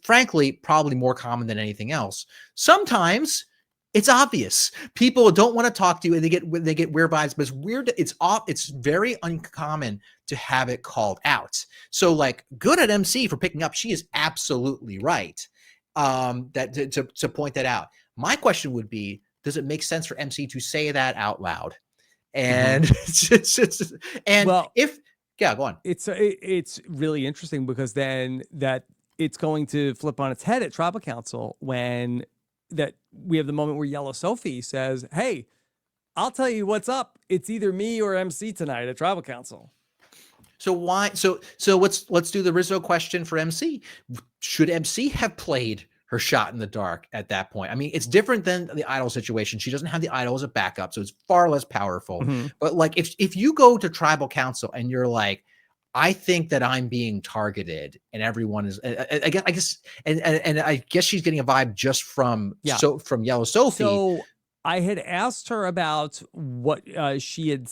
frankly probably more common than anything else. Sometimes It's obvious. People don't want to talk to you, and they get weird vibes. But it's weird. It's very uncommon to have it called out. So like, good at MC for picking up. She is absolutely right. That to point that out. My question would be, does it make sense for MC to say that out loud? And and Well, if yeah, go on. it's really interesting because then that it's going to flip on its head at Tribal Council when that we have the moment where Yellow Sophie says, "Hey, I'll tell you what's up. It's either me or MC tonight at Tribal Council." So why? So let's do the Rizzo question for MC. Should MC have played her shot in the dark at that point? I mean, it's different than the idol situation. She doesn't have the idol as a backup, so it's far less powerful. Mm-hmm. But like, if you go to Tribal Council and you're like, I think that I'm being targeted, and everyone is. I guess, and I guess she's getting a vibe just from from Yellow Sophie. So I had asked her about what she had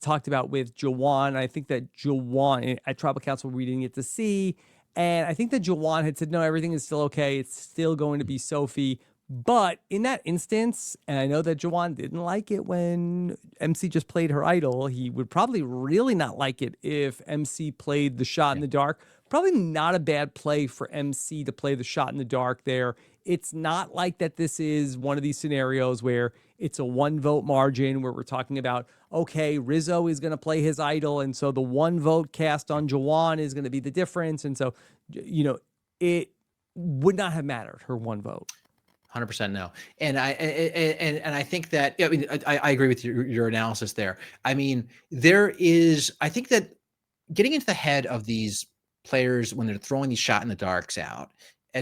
talked about with Jawan. I think that Jawan at Tribal Council we didn't get to see, and I think that Jawan had said no, everything is still okay. It's still going to be Sophie. But in that instance, and I know that Jawan didn't like it when MC just played her idol. He would probably really not like it if MC played the shot in the dark. Probably not a bad play for MC to play the shot in the dark there. It's not like that this is one of these scenarios where it's a 1-vote margin where we're talking about, okay, Rizzo is going to play his idol. And so the 1 vote cast on Jawan is going to be the difference. And so, you know, it would not have mattered, her 1 vote. 100% no. And I think that, I mean, I agree with your analysis there. I mean, I think that getting into the head of these players when they're throwing these shots in the dark, I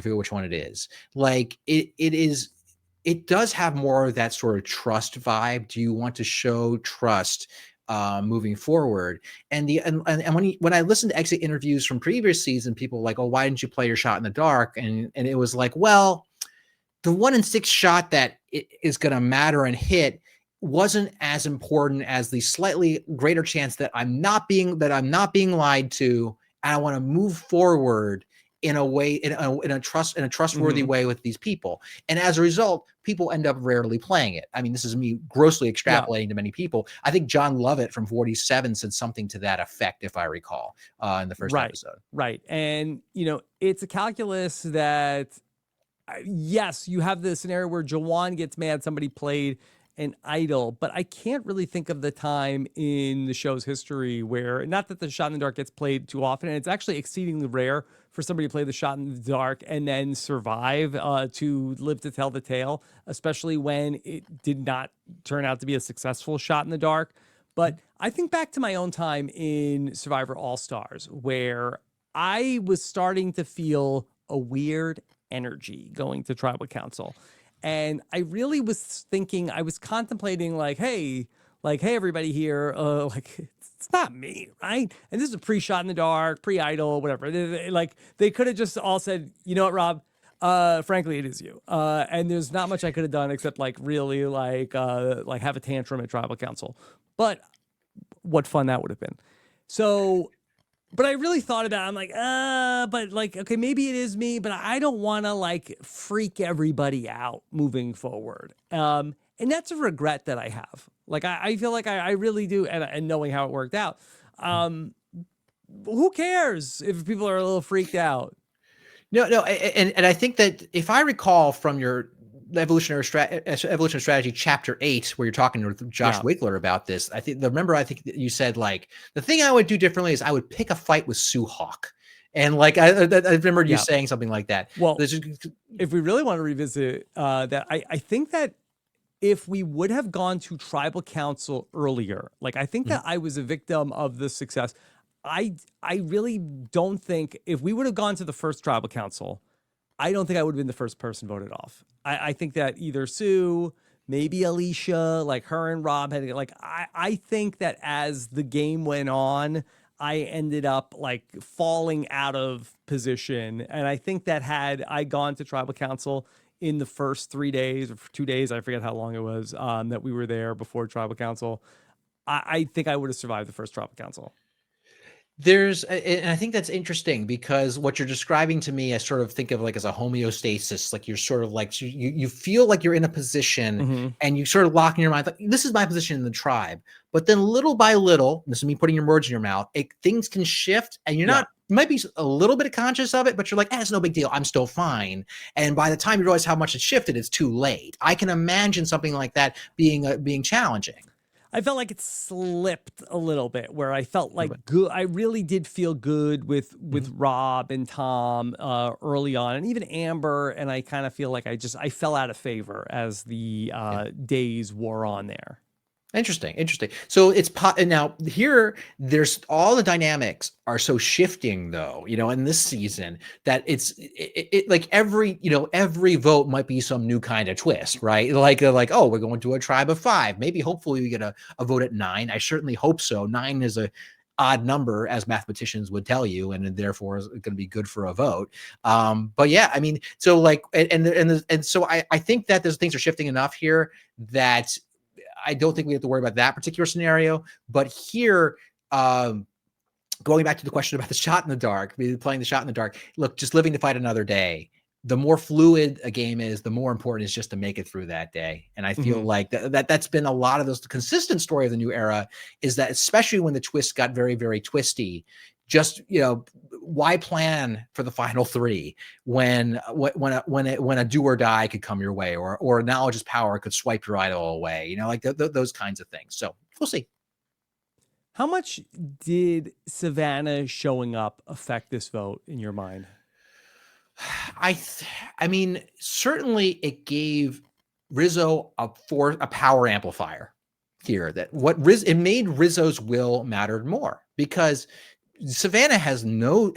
forget which one it is. Like it does have more of that sort of trust vibe. Do you want to show trust moving forward? And when I listened to exit interviews from previous season, people were like, oh, why didn't you play your shot in the dark? And it was like, well, the 1 in 6 shot that is going to matter and hit wasn't as important as the slightly greater chance that I'm not being lied to, and I want to move forward in a way, in a trustworthy way with these people. And as a result, people end up rarely playing it. I mean, this is me grossly extrapolating to many people. I think John Lovett from 47 said something to that effect, if I recall, in the first episode. Right. And, you know, it's a calculus that, yes, you have the scenario where Jawan gets mad somebody played an idol, but I can't really think of the time in the show's history where, not that the shot in the dark gets played too often, and it's actually exceedingly rare for somebody to play the shot in the dark and then survive to live to tell the tale, especially when it did not turn out to be a successful shot in the dark. But I think back to my own time in Survivor All-Stars, where I was starting to feel a weird energy going to Tribal Council. And I really was thinking, I was contemplating like, hey, everybody here, it's not me, right? And this is a pre-shot in the dark, pre-idol, whatever. They could have just all said, you know what, Rob? Frankly, it is you. And there's not much I could have done except really have a tantrum at Tribal Council. But what fun that would have been. So, but I really thought about it. I'm like, okay, maybe it is me, but I don't want to freak everybody out moving forward. And that's a regret that I have. I feel like I really do. And knowing how it worked out, who cares if people are a little freaked out? No. And I think that if I recall from your evolutionary strategy chapter 8, where you're talking to Josh Wiggler about this, I think you said the thing I would do differently is I would pick a fight with Sue Hawk. And I remember you saying something like that. Well, if we really want to revisit that, I think that if we would have gone to Tribal Council earlier, I think that I was a victim of the success. I really don't think if we would have gone to the first Tribal Council, I don't think I would have been the first person voted off. I think that either Sue, maybe Alicia, her and Rob had I think that as the game went on, I ended up falling out of position. And I think that had I gone to Tribal Council in the first 3 days or 2 days, I forget how long it was that we were there before Tribal Council, I think I would have survived the first Tribal Council. And I think that's interesting because what you're describing to me, I sort of think of like as a homeostasis. Like you're sort of like, you feel like you're in a position Mm-hmm. and you sort of lock in your mind, like, this is my position in the tribe. But then little by little, this is me putting your words in your mouth, things can shift and you're Yeah. not, you might be a little bit conscious of it, but you're like, it's no big deal. I'm still fine. And by the time you realize how much it's shifted, it's too late. I can imagine something like that being challenging. I felt like it slipped a little bit where I felt like good. I really did feel good with Rob and Tom early on, and even Amber. And I kind of feel like I fell out of favor as the days wore on there. Interesting. So now here, there's all the dynamics are so shifting though, in this season that it like every vote might be some new kind of twist, right? Like, oh, we're going to a tribe of 5. Maybe hopefully we get a vote at 9. I certainly hope so. 9 is a odd number, as mathematicians would tell you, and therefore is going to be good for a vote. But yeah, I mean, so like, and so I think that those things are shifting enough here that I don't think we have to worry about that particular scenario. But here, going back to the question about the shot in the dark, playing the shot in the dark, look, just living to fight another day. The more fluid a game is, the more important is just to make it through that day. And I feel like that's been a lot of the consistent story of the new era, is that especially when the twists got very, very twisty, just, why plan for the final 3 when a do or die could come your way, or knowledge's power could swipe your idol away, like those kinds of things. So we'll see. How much did Savannah showing up affect this vote in your mind? I mean, certainly it gave Rizzo a power amplifier here, that it made Rizzo's will mattered more, because Savannah has no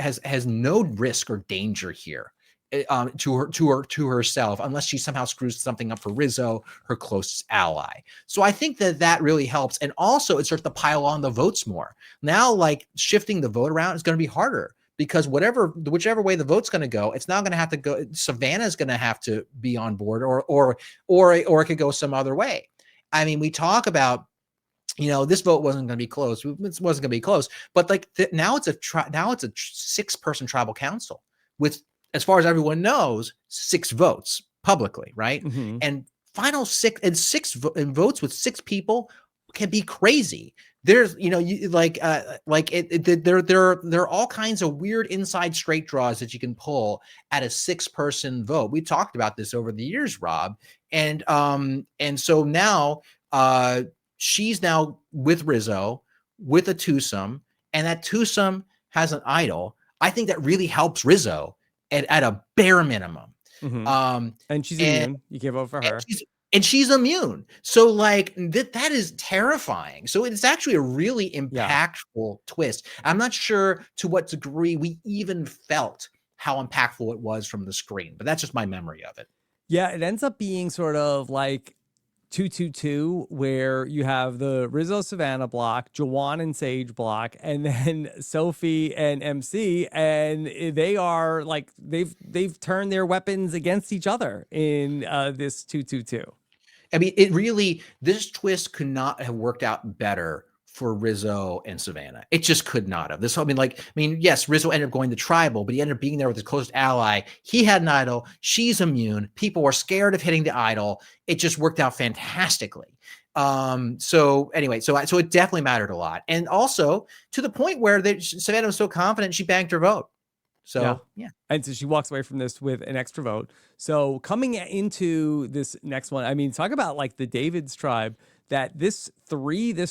risk or danger here to herself, unless she somehow screws something up for Rizzo, her closest ally. So I think that really helps. And also it starts to pile on the votes more. Now, like, shifting the vote around is going to be harder, because whichever way the vote's going to go, it's now going to have to go. Savannah's going to have to be on board, or it could go some other way. I mean, we talk about, this vote wasn't going to be close. It wasn't going to be close, but like now it's a 6-person tribal council with, as far as everyone knows, 6 votes publicly, right? And final 6 and votes with 6 people can be crazy. There's, there are all kinds of weird inside straight draws that you can pull at a 6-person vote. We talked about this over the years, Rob, and so now she's now with Rizzo with a twosome, and that twosome has an idol. I think that really helps Rizzo at a bare minimum. And she's immune. You can't vote for her. And she's immune. So like that is terrifying. So it's actually a really impactful twist. I'm not sure to what degree we even felt how impactful it was from the screen, but that's just my memory of it. Yeah, it ends up being sort of like 2-2-2, where you have the Rizzo Savannah block, Jawan and Sage block, and then Sophie and MC, and they are like they've turned their weapons against each other in this 2-2-2. I mean, this twist could not have worked out better for Rizzo and Savannah. It just could not have. Yes, Rizzo ended up going to tribal, but he ended up being there with his closest ally. He had an idol. She's immune. People were scared of hitting the idol. It just worked out fantastically. So anyway, so it definitely mattered a lot. And also to the point where Savannah was so confident she banked her vote. So, yeah. And so she walks away from this with an extra vote. So coming into this next one, I mean, talk about like the David's tribe, that this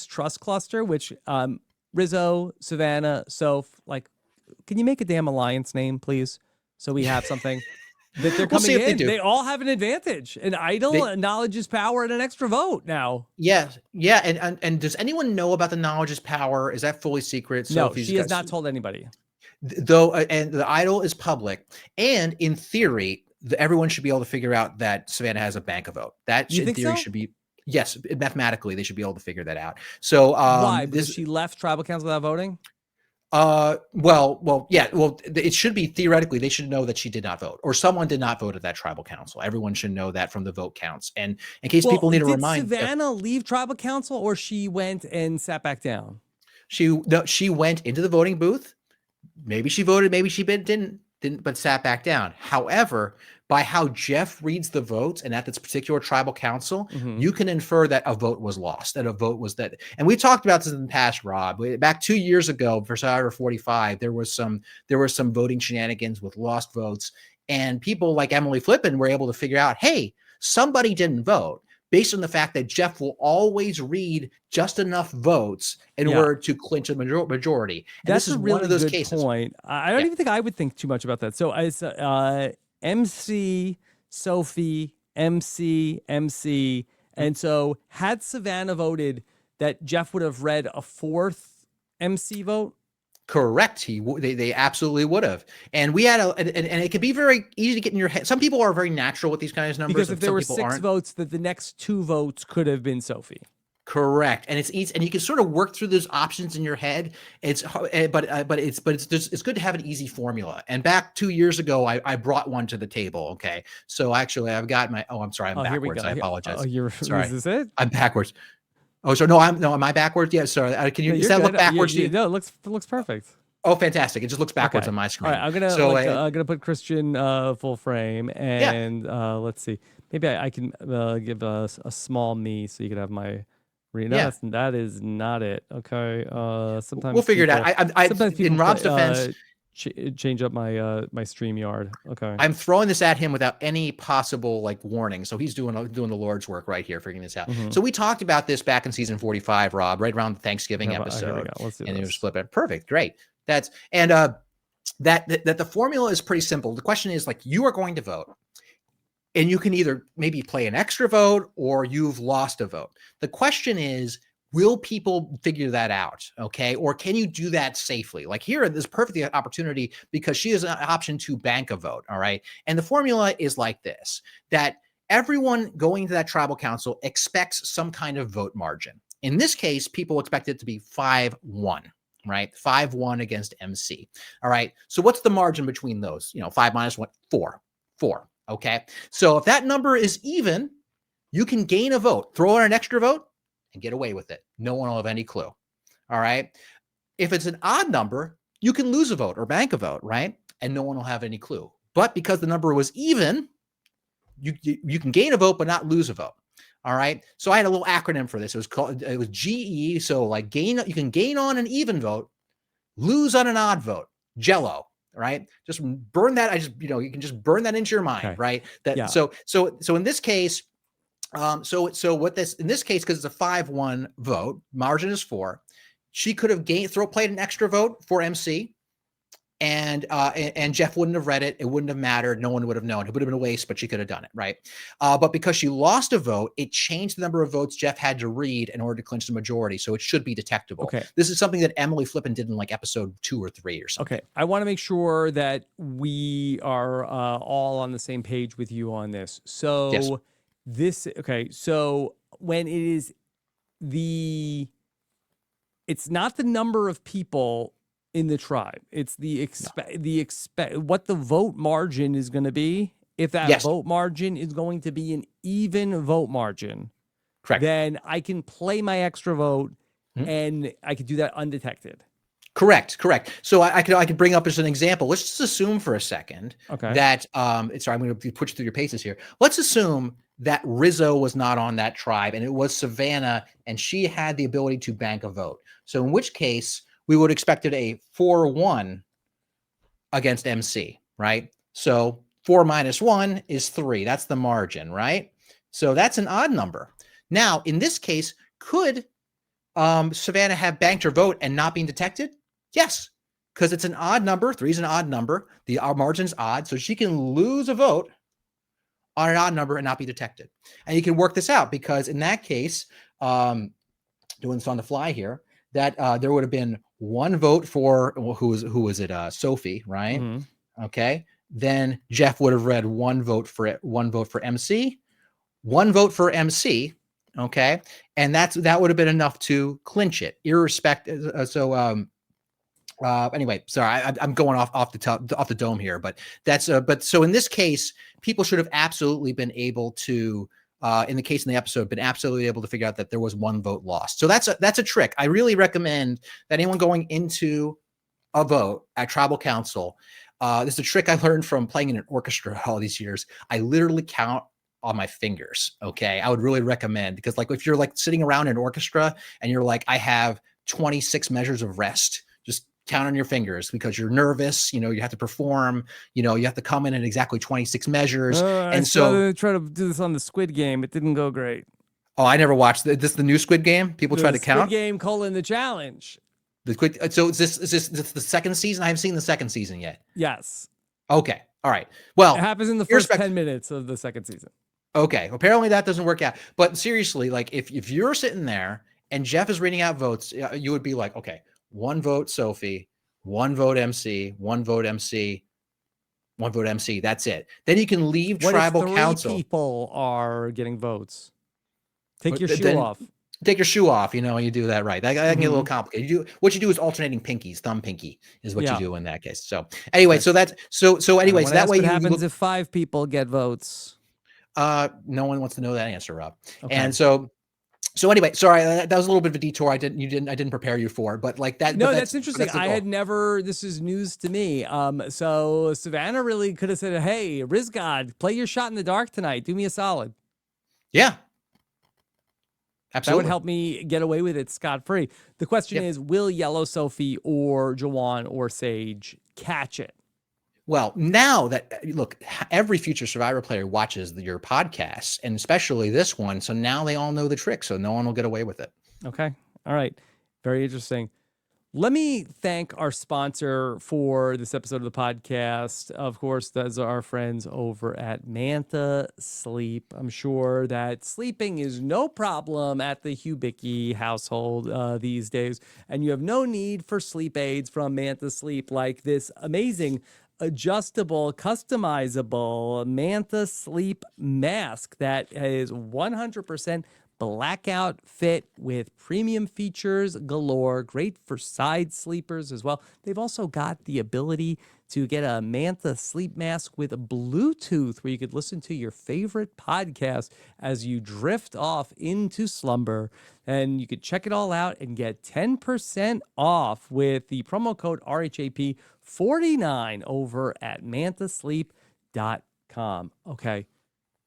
trust cluster, which Rizzo, Savannah, Soph, like, can you make a damn alliance name, please? So we have something that they're coming in. They all have an advantage. An idol, knowledge is power, and an extra vote now. Yeah. Yeah. And does anyone know about the knowledge is power? Is that fully secret? No, she has not told anybody. Though, and the idol is public, and in theory, everyone should be able to figure out that Savannah has a bank of vote. That in theory should be, yes, mathematically they should be able to figure that out. So why? Because she left tribal council without voting? It should be theoretically they should know that she did not vote, or someone did not vote at that tribal council. Everyone should know that from the vote counts. And in case people need to remind, Savannah leave tribal council, or she went and sat back down? She went into the voting booth. Maybe she voted, maybe she didn't, but sat back down. However, by how Jeff reads the votes and at this particular tribal council, you can infer that a vote was lost, that a vote was that. And we talked about this in the past, Rob. Back 2 years ago for Survivor 45, there was some voting shenanigans with lost votes, and people like Emily Flippen were able to figure out, hey, somebody didn't vote, based on the fact that Jeff will always read just enough votes in order to clinch a majority. And That's this is a really one of those good cases. point. I don't even think I would think too much about that. So as MC, Sophie, MC, and so had Savannah voted, that Jeff would have read a fourth MC vote. Correct. They absolutely would have. And we had and it can be very easy to get in your head. Some people are very natural with these kinds of numbers. Because if there were 6 votes, that the next 2 votes could have been Sophie. Correct. And it's easy, and you can sort of work through those options in your head. It's it's good to have an easy formula. And back 2 years ago, I brought one to the table. Okay. So actually I've got my, I'm sorry, I'm backwards. I apologize. Sorry. Is this it? I'm backwards. Oh, so no, am I backwards? Yeah, sorry. Can you, does that look backwards to you? No, it looks perfect. Oh, fantastic. It just looks backwards on my screen. All right, I'm gonna put Christian full frame, and let's see. Maybe I can give a small me so you could have my read. No, that is not it. Okay. Sometimes we'll figure it out. In Rob's defense, change up my my StreamYard. Okay. I'm throwing this at him without any possible like warning. So he's doing the Lord's work right here, figuring this out. So we talked about this back in season 45, Rob, right around the Thanksgiving episode. Let's do and this. it was flipping. Perfect. Great. That the formula is pretty simple. The question is, like, you are going to vote, and you can either maybe play an extra vote or you've lost a vote. The question is, will people figure that out? Okay. Or can you do that safely? Like here, this perfect opportunity because she has an option to bank a vote. All right. And the formula is like this, that everyone going to that tribal council expects some kind of vote margin. In this case, people expect it to be 5-1, right? 5-1 against MC. All right. So what's the margin between those? 5 minus 1, 4. Okay. So if that number is even, you can gain a vote, throw in an extra vote, and get away with it. No one will have any clue. All right. If it's an odd number, you can lose a vote or bank a vote, right? And no one will have any clue. But because the number was even, you can gain a vote but not lose a vote. All right. So I had a little acronym for this. It was GE. So like you can gain on an even vote, lose on an odd vote. Jello. Right. Just burn that. You can just burn that into your mind. Okay. Right. So in this case, in this case, because it's a 5-1 vote, margin is 4. She could have played an extra vote for MC, and Jeff wouldn't have read it. It wouldn't have mattered. No one would have known. It would have been a waste, but she could have done it, right? But because she lost a vote, it changed the number of votes Jeff had to read in order to clinch the majority. So it should be detectable. Okay. This is something that Emily Flippen did in like episode 2 or 3 or something. Okay. I want to make sure that we are all on the same page with you on this. So. Yes. So when it is it's not the number of people in the tribe. It's what the vote margin is going to be. If that vote margin is going to be an even vote margin, correct, then I can play my extra vote and I could do that undetected. Correct. So I could bring up as an example. Let's just assume for a second that I'm going to push through your paces here. Let's assume that Rizzo was not on that tribe and it was Savannah and she had the ability to bank a vote. So in which case we would expect it a 4-1 against MC, right? So 4 minus 1 is 3. That's the margin, right? So that's an odd number. Now, in this case, could Savannah have banked her vote and not being detected? Yes, because it's an odd number. 3 is an odd number. Our margin's odd. So she can lose a vote on an odd number and not be detected. And you can work this out because in that case, doing this on the fly here, that there would have been 1 vote for who was it? Sophie, right? Mm-hmm. Okay. Then Jeff would have read 1 vote for it, 1 vote for MC, 1 vote for MC. Okay. And that would have been enough to clinch it, irrespective. Anyway, sorry, I'm going off the dome here, but that's but so in this case, people should have absolutely been able to in the case in the episode, been absolutely able to figure out that there was one vote lost. So that's a trick. I really recommend that anyone going into a vote at tribal council, this is a trick I learned from playing in an orchestra all these years. I literally count on my fingers. Okay. I would really recommend, because like if you're like sitting around an orchestra and you're like, I have 26 measures of rest, just count on your fingers, because you're nervous, you have to perform, you have to come in at exactly 26 measures. I try to do this on the Squid Game. It didn't go great. Oh, I never watched this. The new Squid Game. People try to count. Squid Game : The Challenge. So is this the second season? I haven't seen the second season yet. Yes. Okay. All right. Well, it happens in the first 10 minutes of the second season. Okay. Apparently that doesn't work out. But seriously, like if you're sitting there and Jeff is reading out votes, you would be like, okay, 1 vote Sophie, 1 vote MC, 1 vote MC, 1 vote MC. That's it. Then you can leave tribal council. 3 people are getting votes. Take your shoe off. Take your shoe off, and you do that right. That can get a little complicated. What you do is alternating pinkies. Thumb pinky is what you do in that case. So anyway, so that's anyways, that way what happens if 5 people get votes? No one wants to know that answer, Rob. Okay. And so anyway, sorry, that was a little bit of a detour. I didn't prepare you for, but like that. No, that's interesting. I had never. This is news to me. So Savannah really could have said, "Hey, Rizgod, play your shot in the dark tonight. Do me a solid." Yeah. Absolutely. That would help me get away with it scot-free. The question is, will Yellow Sophie or Jawan or Sage catch it? Well, now that, look, every future Survivor player watches your podcasts, and especially this one, so now they all know the trick, so no one will get away with it. Okay. All right. Very interesting. Let me thank our sponsor for this episode of the podcast. Of course, those are our friends over at Manta Sleep. I'm sure that sleeping is no problem at the Hubicki household these days, and you have no need for sleep aids from Manta Sleep, like this amazing adjustable, customizable Manta Sleep mask that is 100% blackout fit with premium features galore. Great for side sleepers as well. They've also got the ability to get a Manta sleep mask with Bluetooth, where you could listen to your favorite podcast as you drift off into slumber. And you could check it all out and get 10% off with the promo code RHAP49 over at mantasleep.com. Okay,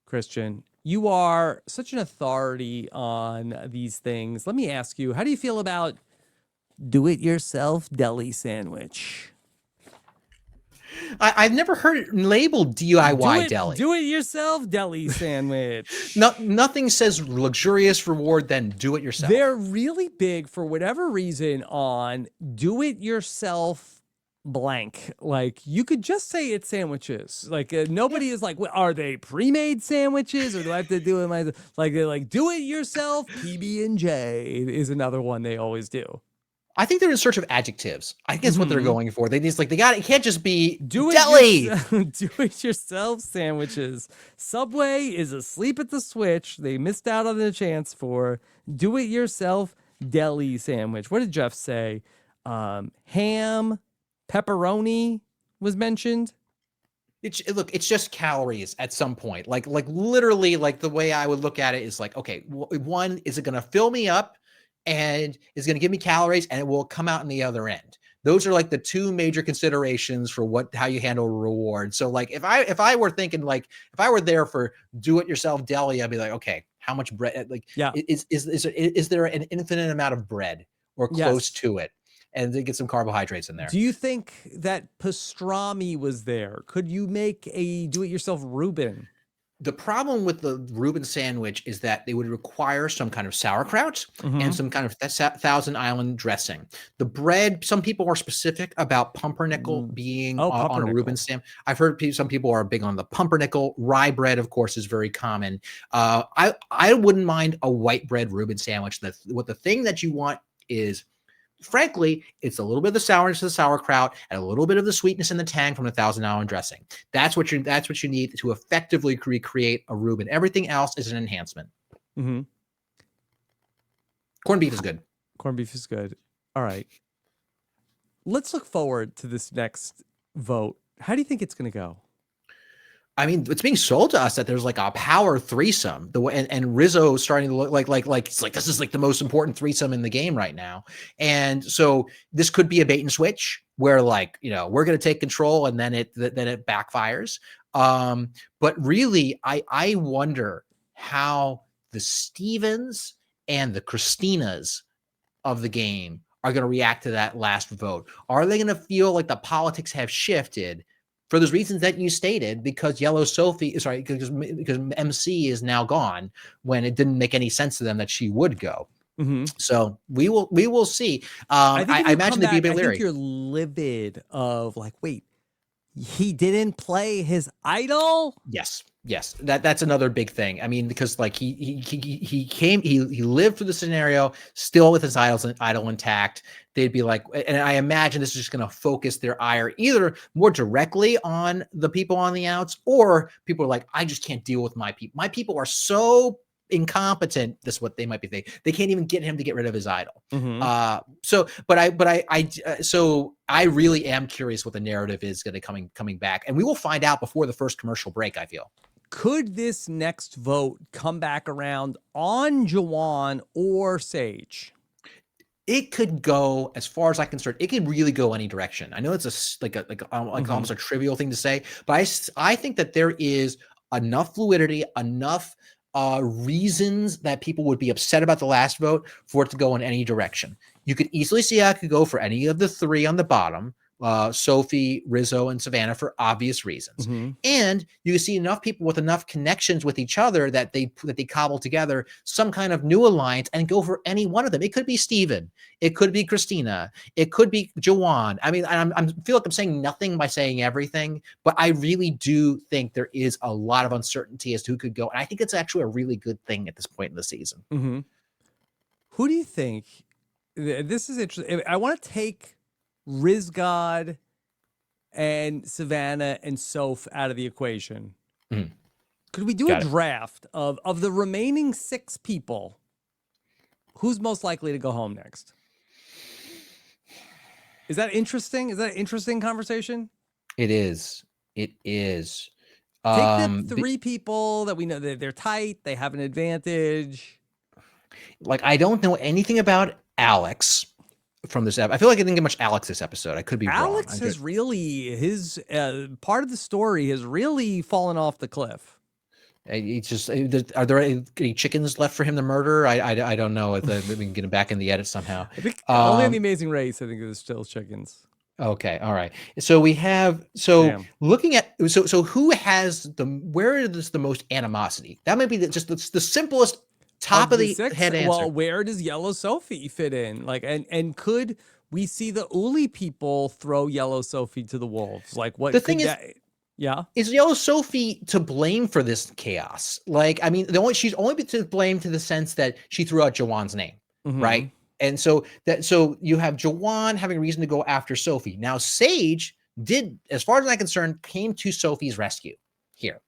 Christian, you are such an authority on these things. Let me ask you, how do you feel about do-it-yourself deli sandwich? I've never heard it labeled DIY deli. Do-it-yourself deli sandwich. Nothing says luxurious reward than do-it-yourself. They're really big, for whatever reason, on do-it-yourself blank. Like, you could just say it's sandwiches. Like, nobody is like, are they pre-made sandwiches, or do I have to do it myself? Like, they're like, do it yourself PB&J is another one they always do. I think they're in search of adjectives. I think that's what they're going for. It can't just be deli. Do-it-yourself sandwiches. Subway is asleep at the switch. They missed out on the chance for do-it-yourself deli sandwich. What did Jeff say? Ham, pepperoni was mentioned. It's just calories at some point. Like literally, like the way I would look at it is like, okay, one, is it going to fill me up and is going to give me calories, and it will come out in the other end? Those are like the 2 major considerations for how you handle reward. So like if I were thinking, like if I were there for do-it-yourself deli, I'd be like, okay, how much bread? Like, is there an infinite amount of bread or close to it? And they get some carbohydrates in there. Do you think that pastrami was there? Could you make a do-it-yourself Reuben? The problem with the Reuben sandwich is that they would require some kind of sauerkraut and some kind of Thousand Island dressing. The bread, some people are specific about pumpernickel being on a Reuben sandwich. I've heard some people are big on the pumpernickel. Rye bread, of course, is very common. I wouldn't mind a white bread Reuben sandwich. The thing that you want is, frankly, it's a little bit of the sourness of the sauerkraut and a little bit of the sweetness and the tang from the Thousand Island dressing. That's what you need to effectively recreate a Reuben. Everything else is an enhancement. Corned beef is good. Corned beef is good. All right. Let's look forward to this next vote. How do you think it's going to go? I mean, it's being sold to us that there's like a power threesome. The way and Rizzo starting to look like it's like this is like the most important threesome in the game right now. And so this could be a bait and switch where like, you know, we're going to take control and then it backfires. But really, I wonder how the Stevens and the Christinas of the game are going to react to that last vote. Are they going to feel like the politics have shifted for those reasons that you stated, because Yellow Sophie, sorry, because MC is now gone, when it didn't make any sense to them that she would go. So we will see. I imagine they'd be a bit leery. I think you're livid of like, wait, he didn't play his idol? Yes, that's another big thing. I mean, because like he lived through the scenario still with his idol intact. They'd be like, and I imagine this is just going to focus their ire either more directly on the people on the outs, or people are like, I just can't deal with my people. My people are so incompetent. This is what they might be thinking. They can't even get him to get rid of his idol. So I really am curious what the narrative is going to coming back, and we will find out before the first commercial break, I feel. Could this next vote come back around on Jawan or Sage? It could go, as far as I'm concerned, it could really go any direction. I know it's almost a trivial thing to say, but I think that there is enough fluidity, enough reasons that people would be upset about the last vote for it to go in any direction. You could easily see how it could go for any of the three on the bottom, Sophie, Rizzo, and Savannah, for obvious reasons. And you see enough people with enough connections with each other that they cobble together some kind of new alliance and go for any one of them. It could be Steven. It could be Christina. It could be Jawan. I mean, I feel like I'm saying nothing by saying everything, but I really do think there is a lot of uncertainty as to who could go. And I think it's actually a really good thing at this point in the season. Who do you think? This is interesting. I want to take Rizgod and Savannah and Soph out of the equation. Could we do a draft of the remaining 6 people? Who's most likely to go home next? Is that interesting? Is that an interesting conversation? It is. It is. Take the 3 people that we know that they're tight. They have an advantage. Like, I don't know anything about Alex from this episode. I feel like I didn't get much Alex this episode. I could be wrong. Alex has really, his part of the story has really fallen off the cliff. It's just, are there any chickens left for him to murder? I don't know if we can get him back in the edit somehow. I think only in The Amazing Race, I think there's still chickens. Okay, all right. So we have looking at who has where is the most animosity? That might be just the simplest top of the head answer. Well, where does Yellow Sophie fit in? Like, and could we see the Uli people throw Yellow Sophie to the wolves? Like, what the thing is? Yeah, is Yellow Sophie to blame for this chaos? Like, I mean, she's only to blame to the sense that she threw out Jawan's name, right? And so you have Jawan having a reason to go after Sophie. Now, Sage did, as far as I'm concerned, came to Sophie's rescue here.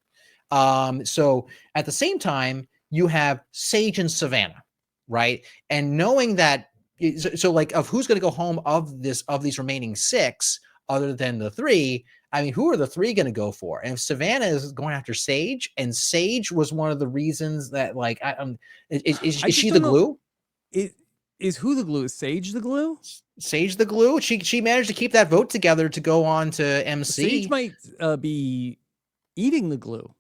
So at the same time, you have Sage and Savannah, right? And knowing that, so like, of who's going to go home of these remaining 6, other than the 3, I mean, who are the 3 going to go for? And if Savannah is going after Sage, and Sage was one of the reasons that, like, is she the glue? Is who the glue? Is Sage the glue? Sage the glue? She managed to keep that vote together to go on to MC. Sage might be eating the glue.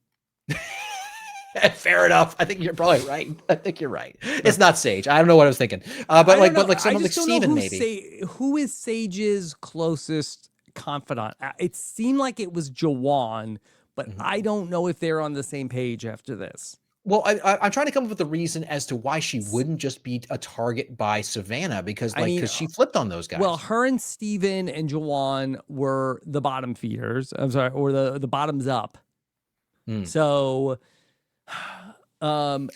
Fair enough. I think you're probably right. I think you're right. It's not Sage. I don't know what I was thinking. But like someone like Steven maybe. Who is Sage's closest confidant? It seemed like it was Jawan, but I don't know if they're on the same page after this. Well, I'm trying to come up with a reason as to why she wouldn't just be a target by Savannah, because she flipped on those guys. Well, her and Steven and Jawan were the bottom feeders. I'm sorry, or the bottoms up. So, I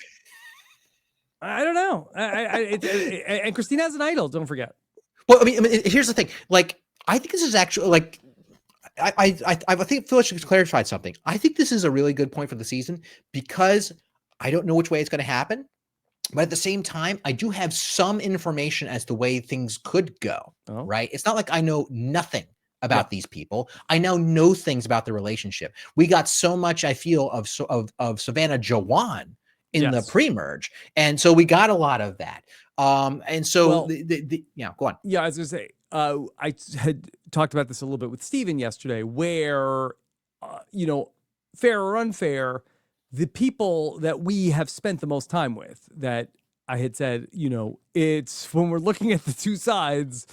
don't know. And Christina has an idol. Don't forget. Well, I mean, here's the thing. Like, I think this is actually like, I think Phil should clarify something. I think this is a really good point for the season, because I don't know which way it's going to happen, but at the same time, I do have some information as to the way things could go. Right? It's not like I know nothing about these people. I now know things about the relationship. We got so much, I feel, of Savannah Jawan in the pre-merge, and so we got a lot of that. And so yeah, go on. Yeah, I was gonna say, I had talked about this a little bit with Steven yesterday, where fair or unfair, the people that we have spent the most time with, that I had said, it's when we're looking at the two sides,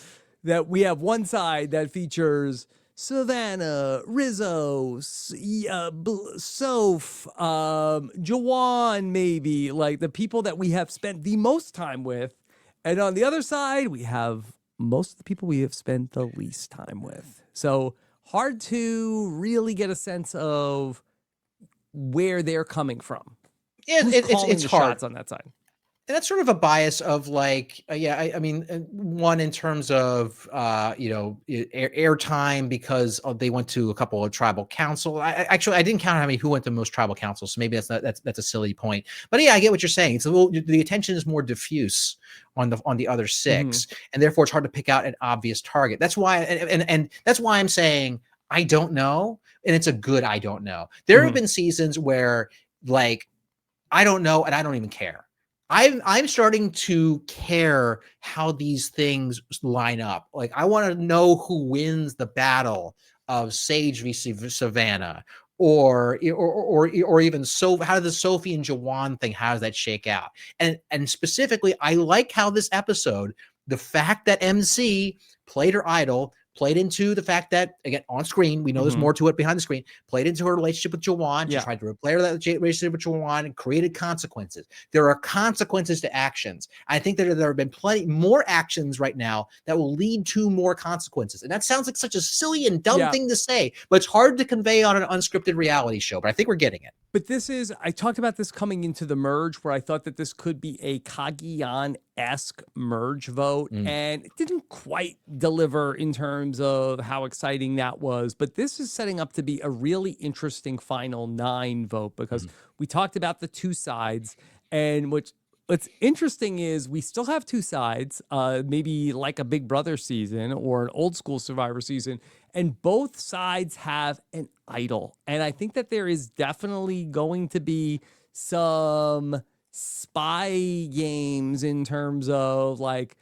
that we have one side that features Savannah, Rizzo, Soph, Jawan, maybe, like the people that we have spent the most time with. And on the other side, we have most of the people we have spent the least time with. So hard to really get a sense of where they're coming from. It's hard. Shots on that side. And that's sort of a bias of like, I mean, one in terms of, airtime because they went to a couple of tribal council. I didn't count who went to most tribal councils. So maybe that's a silly point. But yeah, I get what you're saying. It's a little, the attention is more diffuse on the other six, and therefore it's hard to pick out an obvious target. That's why, and that's why I'm saying I don't know, and it's a good I don't know. There have been seasons where like I don't know, and I don't even care. I'm starting to care how these things line up. Like I want to know who wins the battle of Sage v Savannah, or even how does the Sophie and Jawan thing, how does that shake out? And specifically, I like how this episode, the fact that MC played her idol, played into the fact that, again, on screen, we know there's more to it behind the screen, played into her relationship with Jawan. She tried to replay that relationship with Jawan and created consequences. There are consequences to actions. I think that there have been plenty more actions right now that will lead to more consequences. And that sounds like such a silly and dumb thing to say, but it's hard to convey on an unscripted reality show. But I think we're getting it. But I talked about this coming into the merge, where I thought that this could be a Cagayan-esque merge vote, and it didn't quite deliver in terms of how exciting that was. But this is setting up to be a really interesting final 9 vote, because we talked about the two sides, and what's interesting is we still have two sides, maybe like a Big Brother season or an old school Survivor season, and both sides have an idol. And I think that there is definitely going to be some spy games in terms of like,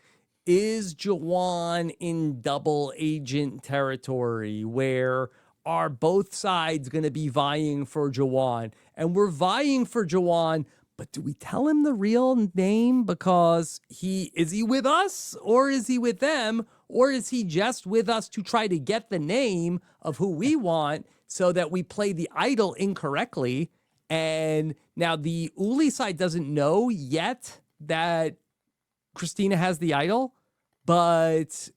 is Jawan in double agent territory, where are both sides going to be vying for Jawan? And we're vying for Jawan, but do we tell him the real name? Because is he with us, or is he with them? Or is he just with us to try to get the name of who we want so that we play the idol incorrectly? And now the Uli side doesn't know yet that Christina has the idol, but,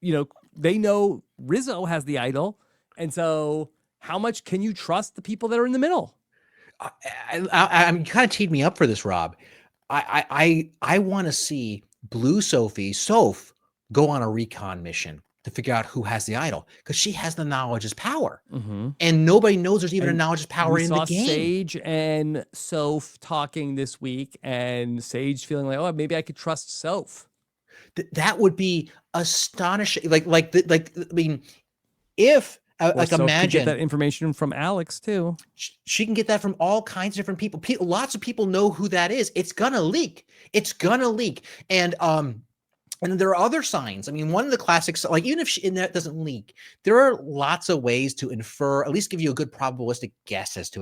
they know Rizzo has the idol. And so how much can you trust the people that are in the middle? I'm kind of teed me up for this, Rob. I want to see Blue Soph go on a recon mission to figure out who has the idol, because she has the knowledge is power, and nobody knows there's even a knowledge is power in the game. Sage and Soph talking this week, and Sage feeling like, oh, maybe I could trust Soph. That would be astonishing. I mean, if imagine get that information from Alex too. She can get that from all kinds of different people. Lots of people know who that is. It's gonna leak. And there are other signs. I mean, one of the classics, like even if that doesn't leak, there are lots of ways to infer, at least give you a good probabilistic guess as to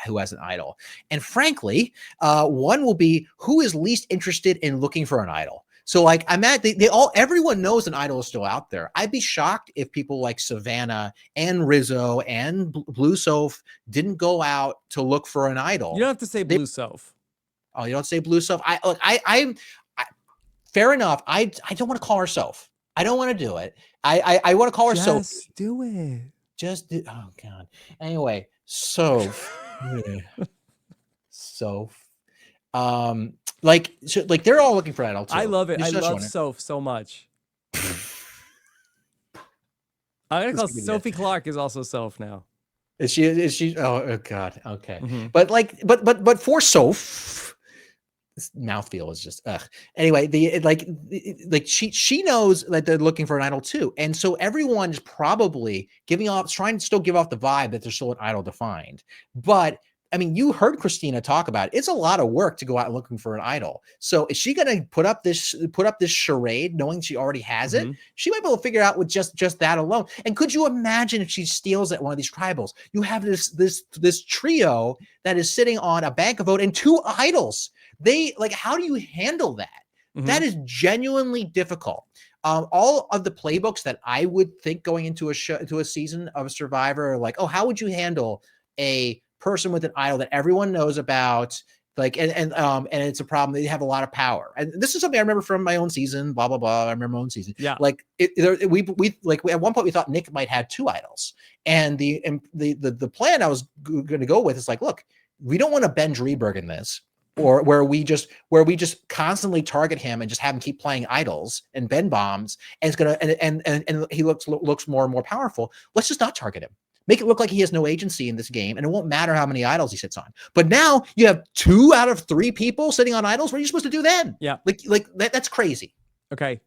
who has an idol. And frankly, one will be who is least interested in looking for an idol. So like everyone knows an idol is still out there. I'd be shocked if people like Savannah and Rizzo and Blue Soph didn't go out to look for an idol. You don't have to say Blue Soph. Oh, you don't say Blue Soph? Fair enough. I don't want to call her Soph. I don't want to do it. I want to call her Sophie. Just do it. Just do. Oh God. Anyway, Soph. Soph. Like they're all looking for an idol too. I love it. I love Soph so much. I'm gonna call Sophie Clark is also Soph now. Is she? Oh God. Okay. But for Soph, This mouthfeel is just ugh. Anyway, she knows that they're looking for an idol too, and so everyone's probably trying to still give off the vibe that there's still an idol to find. But I mean, you heard Christina talk about it. It's a lot of work to go out looking for an idol. So is she going to put up this charade, knowing she already has it? She might be able to figure out with just that alone. And could you imagine if she steals at one of these tribals? You have this trio that is sitting on a bank of vote and 2 idols. How do you handle that? That is genuinely difficult. All of the playbooks that I would think going into a season of Survivor are like, oh, how would you handle a person with an idol that everyone knows about, and it's a problem. They have a lot of power, and this is something I remember from my own season. Blah blah blah. I remember my own season. Yeah, we at one point we thought Nick might have 2 idols, and the plan I was going to go with is like, look, we don't want to Ben Drieberg in this, or where we just constantly target him and just have him keep playing idols and Ben bombs, and it's gonna and he looks more and more powerful. Let's just not target him. Make it look like he has no agency in this game, and it won't matter how many idols he sits on. But now you have 2 out of 3 people sitting on idols. What are you supposed to do then? Yeah, that's crazy. Okay,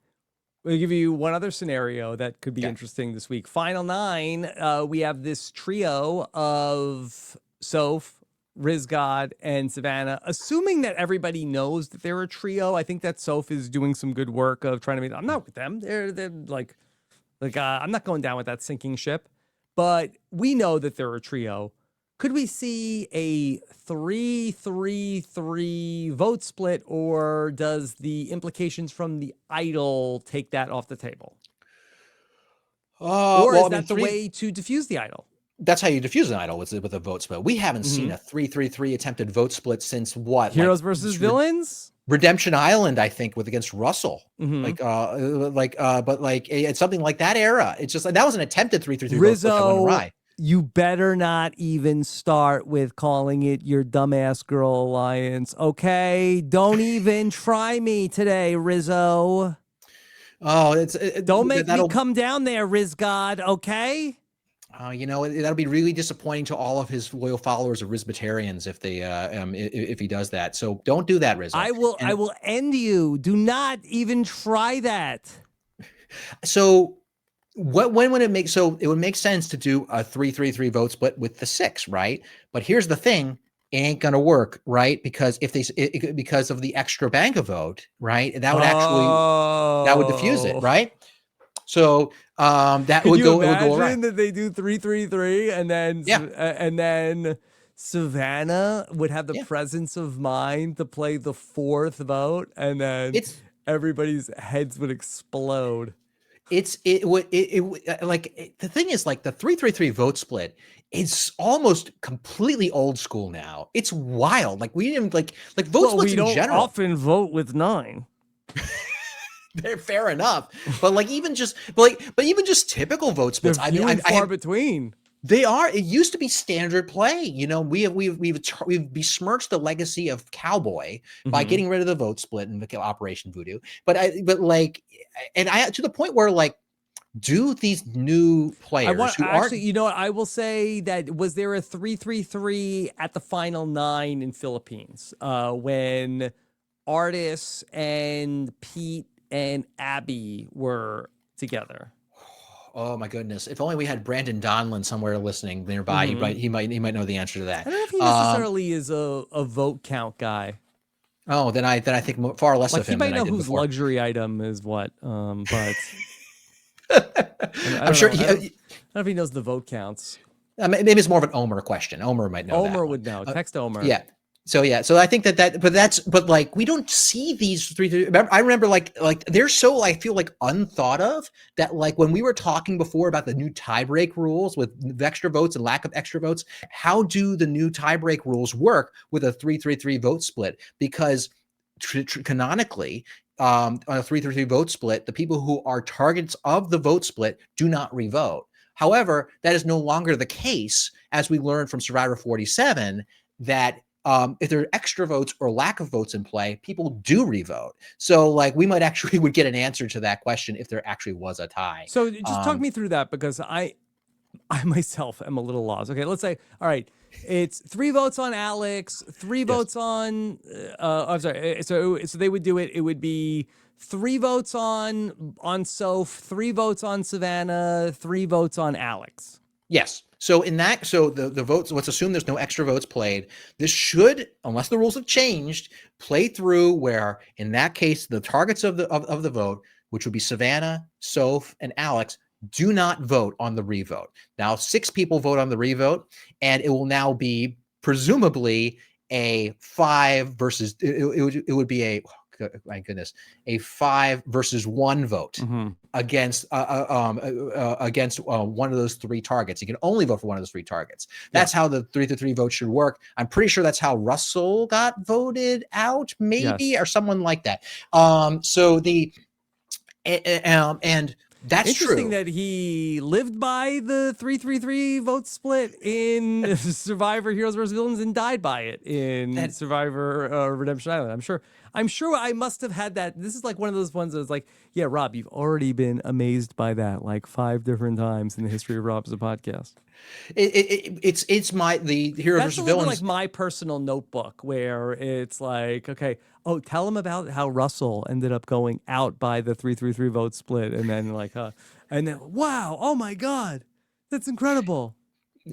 we'll give you one other scenario that could be interesting this week. Final 9, we have this trio of Soph, Rizgod, and Savannah. Assuming that everybody knows that they're a trio, I think that Soph is doing some good work of trying to make. I'm not with them. They're like I'm not going down with that sinking ship. But we know that they're a trio. Could we see a 3-3-3 vote split, or does the implications from the idol take that off the table? Or is that the way to defuse the idol? That's how you defuse an idol with a vote split. We haven't seen a 3-3-3 attempted vote split since what? Heroes versus villains? Redemption Island, I think, against Russell, it's something like that era. It's just like that was an attempted 3-3-3 Rizzo. You better not even start with calling it your dumbass girl alliance, okay? Don't even try me today, Rizzo. Oh, don't make me come down there, Rizgod, okay? That'll be really disappointing to all of his loyal followers of Rizbatarians if he does that. So don't do that, Rizzo. I will end you. Do not even try that. So when would it make? So it would make sense to do a 3-3-3 vote split with the 6, right? But here's the thing. It ain't going to work, right? Because because of the extra bank of vote, right? That would that would diffuse it, right? So that would go. Imagine that they do 3-3-3, and then Savannah would have the presence of mind to play the 4th vote, and then everybody's heads would explode. The thing is, like, the 3-3-3 vote split is almost completely old school now. It's wild. Like, we didn't like vote splits in general. We don't often vote with 9. They're fair enough, but even just typical vote splits, few and far between. They are. It used to be standard play. We've besmirched the legacy of Cowboy by getting rid of the vote split and Operation Voodoo. But to the point where, like, do these new players I will say that, was there a 3-3-3 at the final 9 in Philippines when Artis and Pete and Abby were together? Oh my goodness! If only we had Brandon Donlin somewhere listening nearby. He might know the answer to that. I don't know if he necessarily is a vote count guy. Oh, then I think far less of him. He might know whose luxury item is what. But I'm sure. I don't know if he knows the vote counts. Maybe it's more of an Omer question. Omer might know. Omer would know. Text Omer. Yeah. So I think but we don't see these 3. I remember like they're so, I feel like, unthought of, that like when we were talking before about the new tiebreak rules with extra votes and lack of extra votes, how do the new tiebreak rules work with a 3-3-3 vote split? Because canonically, on a 3-3-3 vote split, the people who are targets of the vote split do not revote. However, that is no longer the case, as we learned from Survivor 47, that if there are extra votes or lack of votes in play, people do revote. So, like, we might actually would get an answer to that question if there actually was a tie. So just talk me through that, because I myself am a little lost. Okay, let's say, all right, It's 3 votes on Alex, 3 votes on. I'm sorry. So they would do it. It would be 3 votes on Soph, 3 votes on Savannah, 3 votes on Alex. Yes. So the votes, let's assume there's no extra votes played. This should, unless the rules have changed, play through where in that case, the targets of the vote, which would be Savannah, Soph, and Alex, do not vote on the revote. Now, 6 people vote on the revote, and it will now be presumably a 5 versus, it would be a, oh, my goodness, a 5 versus 1 vote against one of those 3 targets. You can only vote for one of those 3 targets. That's how the 3-3 vote should work. I'm pretty sure that's how Russell got voted out, maybe, or someone like that. So the and that's interesting true. That he lived by the 3-3-3 vote split in Survivor Heroes vs. Villains and died by it in Survivor Redemption Island. I'm sure I must have had that. This is like one of those ones that's like, yeah, Rob, you've already been amazed by that like 5 different times in the history of Rob's podcast. It's the Heroes vs. Villains. Like my personal notebook where it's like, okay, oh, tell him about how Russell ended up going out by the 3-3-3 vote split, and then and then wow, oh my God, that's incredible.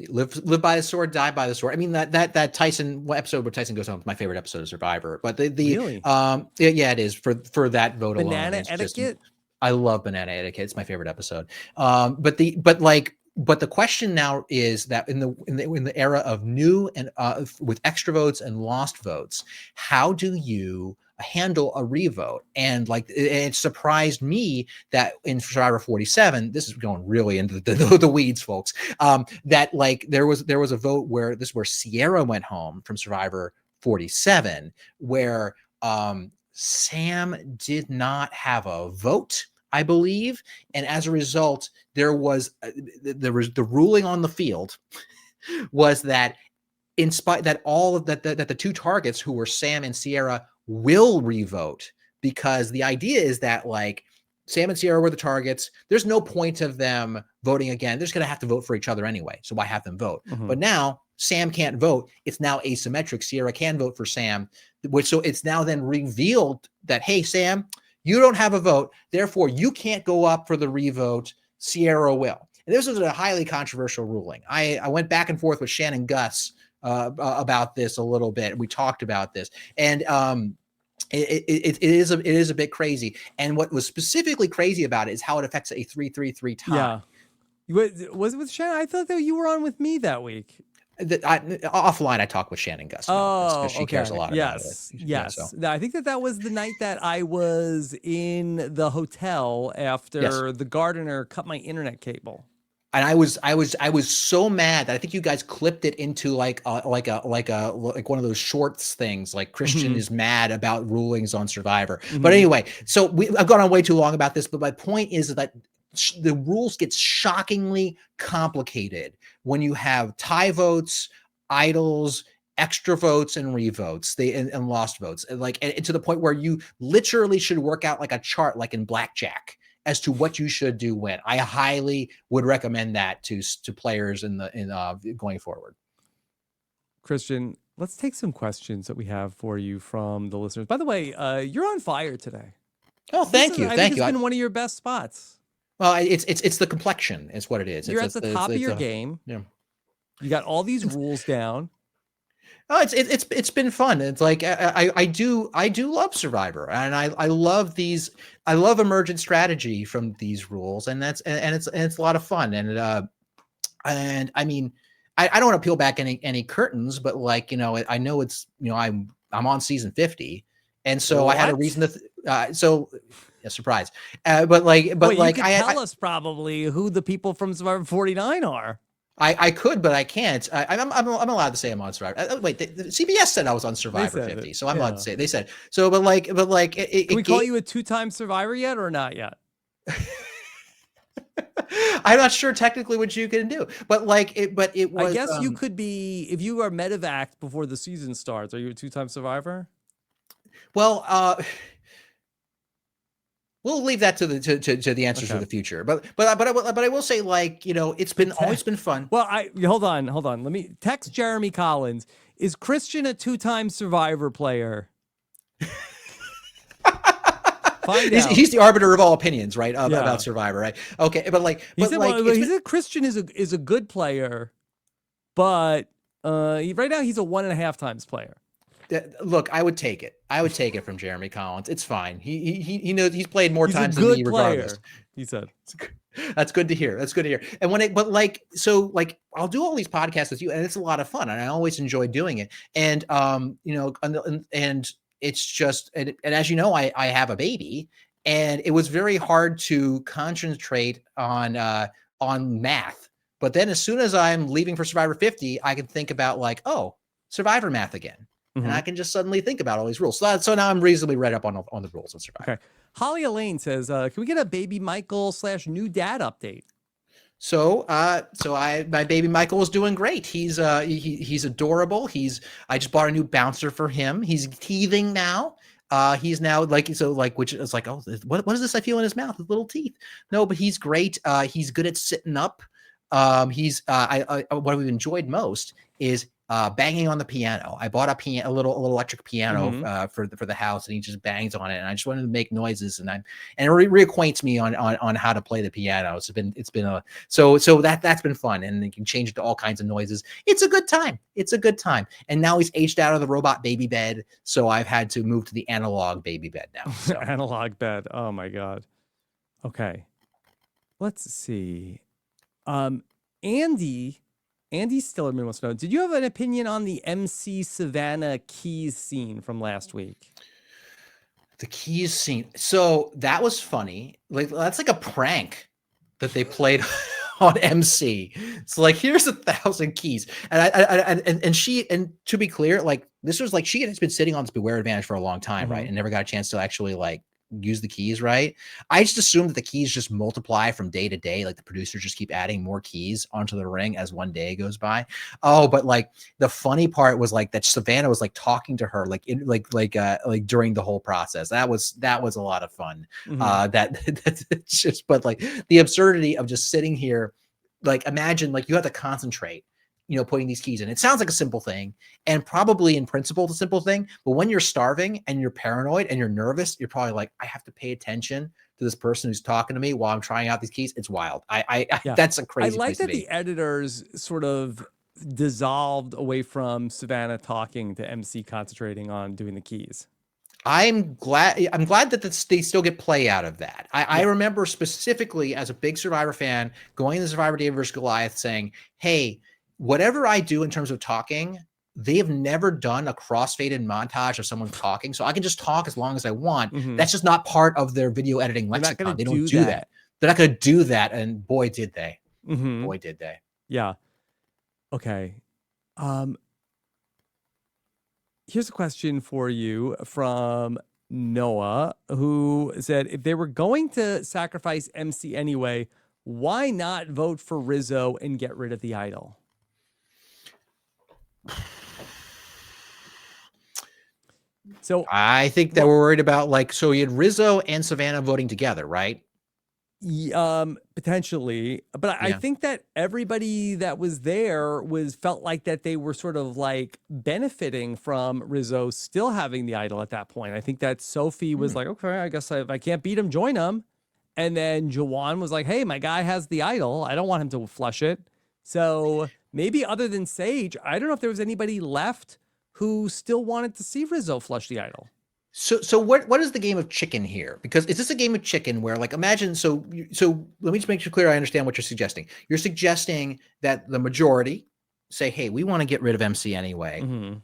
Live by the sword, die by the sword. I mean that Tyson episode where Tyson goes home is my favorite episode of Survivor. But really? Yeah, it is for that vote alone. Banana etiquette. I love Banana Etiquette. It's my favorite episode. But the question now is that in the era of new and with extra votes and lost votes, how do you handle a revote? And it surprised me that in Survivor 47, this is going really into the weeds, folks. That there was a vote where Sierra went home from Survivor 47, where Sam did not have a vote, I believe, and as a result, there was the ruling on the field was that in spite that all of that the 2 targets who were Sam and Sierra will revote, because the idea is that Sam and Sierra were the targets. There's no point of them voting again. They're just going to have to vote for each other anyway. So why have them vote? But now Sam can't vote. It's now asymmetric. Sierra can vote for Sam, so it's now then revealed that, hey, Sam, you don't have a vote. Therefore, you can't go up for the revote. Sierra will. And this was a highly controversial ruling. I went back and forth with Shannon Gus about this a little bit. We talked about this, and it is a bit crazy. And what was specifically crazy about it is how it affects a 3-3-3 tie. Yeah. Was it with Shannon? I thought that you were on with me that week. Offline, I talked with Shannon Gus about this because she cares a lot about it. Yes. So. I think that was the night that I was in the hotel after the gardener cut my internet cable. And I was so mad that I think you guys clipped it into like one of those shorts things, like Christian is mad about rulings on Survivor. But anyway, so I've gone on way too long about this, but my point is that the rules get shockingly complicated when you have tie votes, idols, extra votes, and revotes, and lost votes, and to the point where you literally should work out like a chart, like in blackjack, as to what you should do when. I highly would recommend that to players in going forward. Christian, let's take some questions that we have for you from the listeners. By the way, you're on fire today. Oh, thank you. I think it's been one of your best spots. Well, it's the complexion. It's what it is. You're at the top of your game. Yeah. You got all these rules down. Oh, it's been fun. It's like I do love Survivor, and I love these. I love emergent strategy from these rules, and it's a lot of fun. And I mean, I don't want to peel back any curtains, but I know it's I'm on season 50, and so I had a reason to. Surprise. But you could tell us probably who the people from Survivor 49 are. I could, but I can't. I'm allowed to say I'm on Survivor. Wait, CBS said I was on Survivor 50, so I'm allowed to say it. They said so. But can we call you a 2-time Survivor yet or not yet? I'm not sure technically what you can do, but it was. I guess you could be, if you are medevac before the season starts. Are you a 2-time Survivor? Well, We'll leave that to the answers of the future. But I will say, like, you know, it's been always been fun. Well, hold on. Let me text Jeremy Collins. Is Christian a 2-time Survivor player? Find out. He's the arbiter of all opinions, right? About Survivor, right? Okay, but like, he said Christian is a good player, but right now he's a 1.5 times player. Look, I would take it. I would take it from Jeremy Collins. It's fine. He knows he's played more times than me, regardless. He said. That's good to hear. That's good to hear. And I'll do all these podcasts with you, and it's a lot of fun, and I always enjoy doing it. And you know, and it's just, and as you know, I have a baby, and it was very hard to concentrate on math. But then as soon as I'm leaving for Survivor 50, I can think about like, oh, Survivor math again. And I can just suddenly think about all these rules. So now I'm reasonably read up on the rules of Survivor. Okay. Holly Elaine says, can we get a baby Michael / new dad update? So my baby Michael is doing great. He's adorable. I just bought a new bouncer for him. He's teething now. He's now which is like, oh, what is this I feel in his mouth? His little teeth. No, but he's great. He's good at sitting up. What we've enjoyed most is banging on the piano. I bought a little electric piano for the house, and he just bangs on it. And I just wanted to make noises, and it reacquaints me on how to play the piano. So that's been fun, and you can change it to all kinds of noises. It's a good time. And now he's aged out of the robot baby bed, so I've had to move to the analog baby bed now. So. Analog bed. Oh my God. Okay. Let's see. Andy Stillerman wants to know, did you have an opinion on the MC Savannah keys scene from last week? The keys scene. So that was funny. Like, that's like a prank that they played on MC. So like, here's 1,000 keys. And to be clear, like, this was like, she has been sitting on this Beware Advantage for a long time, right? And never got a chance to actually like use the keys, right? I just assumed that the keys just multiply from day to day. Like the producers just keep adding more keys onto the ring as one day goes by. Oh, but like the funny part was like that Savannah was like talking to her like during the whole process. That was a lot of fun. That's just, but like the absurdity of just sitting here, like imagine like you have to concentrate, you know, putting these keys in. It sounds like a simple thing, and probably in principle it's a simple thing, but when you're starving and you're paranoid and you're nervous, you're probably like, I have to pay attention to this person who's talking to me while I'm trying out these keys. It's wild. That's a crazy. I like that the editors sort of dissolved away from Savannah talking to MC concentrating on doing the keys. I'm glad that they still get play out of that. I remember specifically as a big Survivor fan going to Survivor David versus Goliath saying, hey, whatever I do in terms of talking, they have never done a crossfaded montage of someone talking. So I can just talk as long as I want. That's just not part of their video editing lexicon. They don't do that. They're not going to do that. And boy, did they. Boy, did they. Yeah. Okay. Here's a question for you from Noah, who said, if they were going to sacrifice MC anyway, why not vote for Rizzo and get rid of the idol? So I think that we're worried about like, so you had Rizzo and Savannah voting together, right? Potentially, but I think that everybody that was there felt like that they were sort of like benefiting from Rizzo still having the idol at that point. I think that Sophie was like, okay, I guess if I can't beat him, join him. And then Jawan was like, hey, my guy has the idol. I don't want him to flush it. So maybe other than Sage, I don't know if there was anybody left who still wanted to see Rizzo flush the idol. So what is the game of chicken here? Because is this a game of chicken where, like, imagine, so let me just make sure clear I understand what you're suggesting. You're suggesting that the majority say, hey, we want to get rid of MC anyway,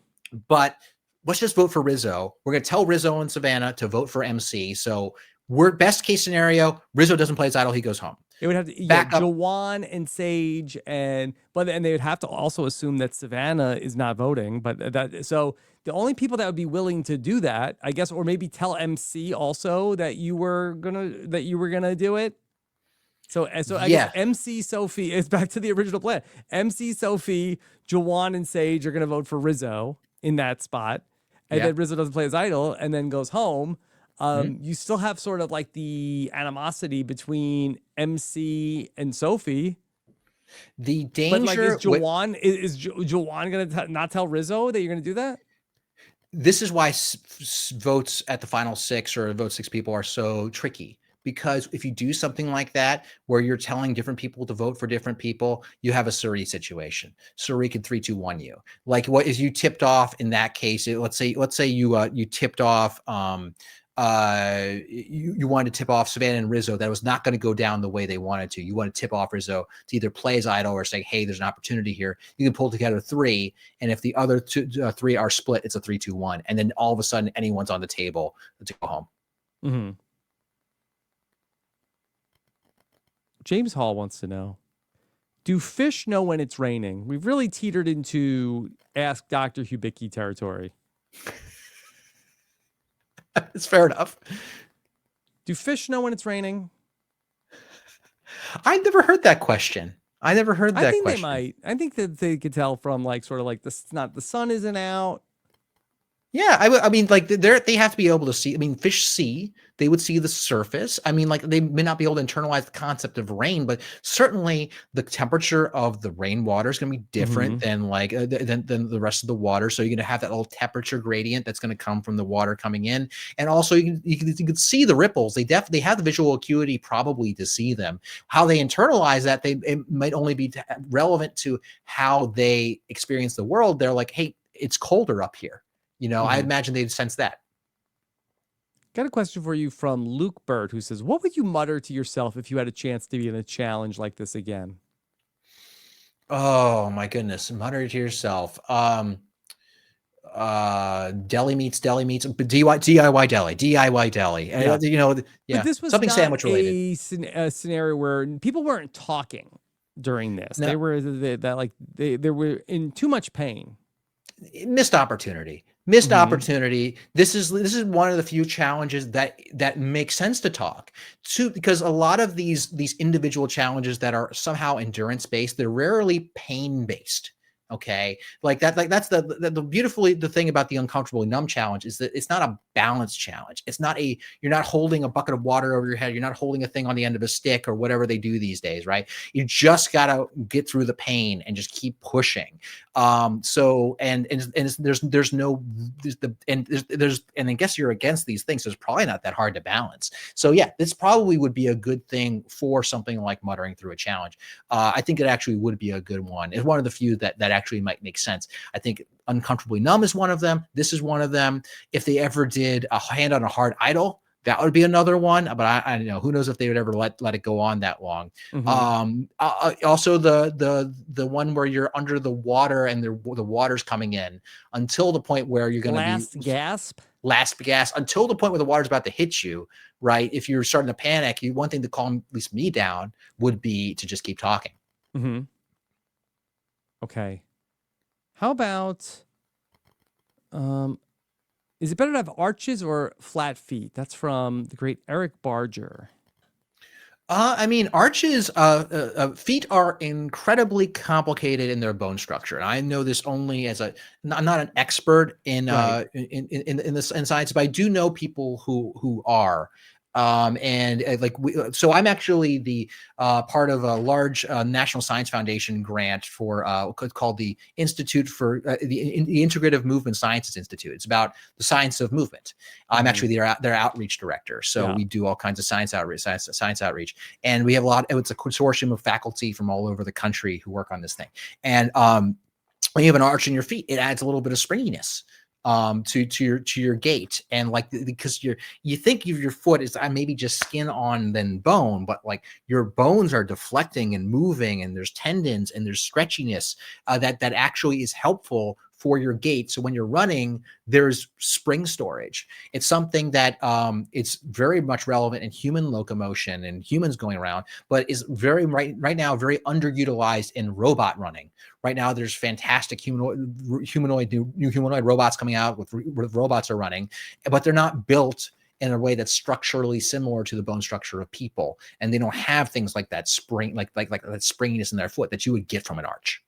but let's just vote for Rizzo. We're going to tell Rizzo and Savannah to vote for MC. So we're best case scenario, Rizzo doesn't play his idol, he goes home. It would have to Jawan and Sage, and they would have to also assume that Savannah is not voting. But so the only people that would be willing to do that, I guess, or maybe tell MC also that you were gonna do it. So I guess MC, Sophie is back to the original plan. MC, Sophie, Jawan, and Sage are gonna vote for Rizzo in that spot, and then Rizzo doesn't play his idol and then goes home. You still have sort of like the animosity between MC and Sophie. The But like, danger. is Jawan Jawan gonna not tell Rizzo that you're gonna do that? This is why votes at the final 6 or vote 6 people are so tricky. Because if you do something like that, where you're telling different people to vote for different people, you have a Suri situation. Suri can 3-2-1 you. Like, what is you tipped off in that case? Let's say you tipped off you wanted to tip off Savannah and Rizzo that was not going to go down the way they wanted to. You want to tip off Rizzo to either play as idol or say, hey, there's an opportunity here. You can pull together 3, and if the other 3 are split, it's a 3-2-1, and then all of a sudden anyone's on the table to go home. Mm-hmm. James Hall wants to know, do fish know when it's raining? We've really teetered into Ask Dr. Hubicki territory. It's fair enough. Do fish know when it's raining? I never heard that question. I never heard that question. I think they might. I think that they could tell from like sort of like the sun isn't out. Yeah, I mean, like they have to be able to see. I mean, fish see. They would see the surface. I mean, like they may not be able to internalize the concept of rain, but certainly the temperature of the rainwater is going to be different than like than the rest of the water. So you're going to have that little temperature gradient that's going to come from the water coming in, and also you can see the ripples. They definitely have the visual acuity probably to see them. How they internalize that, it might only be relevant to how they experience the world. They're like, hey, it's colder up here. You know, I imagine they'd sense that. Got a question for you from Luke Bird, who says, what would you mutter to yourself if you had a chance to be in a challenge like this again? Oh my goodness. Mutter to yourself. Deli meats, DIY deli. Yeah. You know, yeah. But this was something not sandwich related. a scenario where people weren't talking during this. No. They were in too much pain. Missed opportunity. Opportunity. This is one of the few challenges that makes sense to talk to, because a lot of these individual challenges that are somehow endurance based, they're rarely pain based. Okay, that's the thing about the uncomfortably numb challenge is that it's not a balance challenge. It's not you're not holding a bucket of water over your head. You're not holding a thing on the end of a stick or whatever they do these days, right? You just gotta get through the pain and just keep pushing. So and I guess you're against these things, so it's probably not that hard to balance. So yeah, this probably would be a good thing for something like muttering through a challenge. I think it actually would be a good one. It's one of the few that actually might make sense. I think uncomfortably numb is one of them. This is one of them. If they ever did a hand on a hard idol, that would be another one, but I don't know. Who knows if they would ever let it go on that long. Also the one where you're under the water and the water's coming in until the point where you're going to last gasp until the point where the water's about to hit you, right? If you're starting to panic, one thing to calm at least me down would be to just keep talking. Okay. How about, is it better to have arches or flat feet? That's from the great Eric Barger. I mean, arches, feet are incredibly complicated in their bone structure. And I know this only as I'm not an expert in science, but I do know people who are. So I'm actually the part of a large National Science Foundation grant for called the Institute for the Integrative Movement Sciences Institute. It's about the science of movement. I'm actually their outreach director. So we do all kinds of science outreach, and we have it's a consortium of faculty from all over the country who work on this thing. And when you have an arch in your feet, it adds a little bit of springiness to your gait, and like because you think your foot is maybe just skin on then bone, but like your bones are deflecting and moving, and there's tendons and there's stretchiness that actually is helpful for your gait. So when you're running, there's spring storage. It's something that it's very much relevant in human locomotion and humans going around, but is very right now very underutilized in robot running. Right now, there's fantastic new humanoid robots coming out with robots are running, but they're not built in a way that's structurally similar to the bone structure of people, and they don't have things like that like that springiness in their foot that you would get from an arch.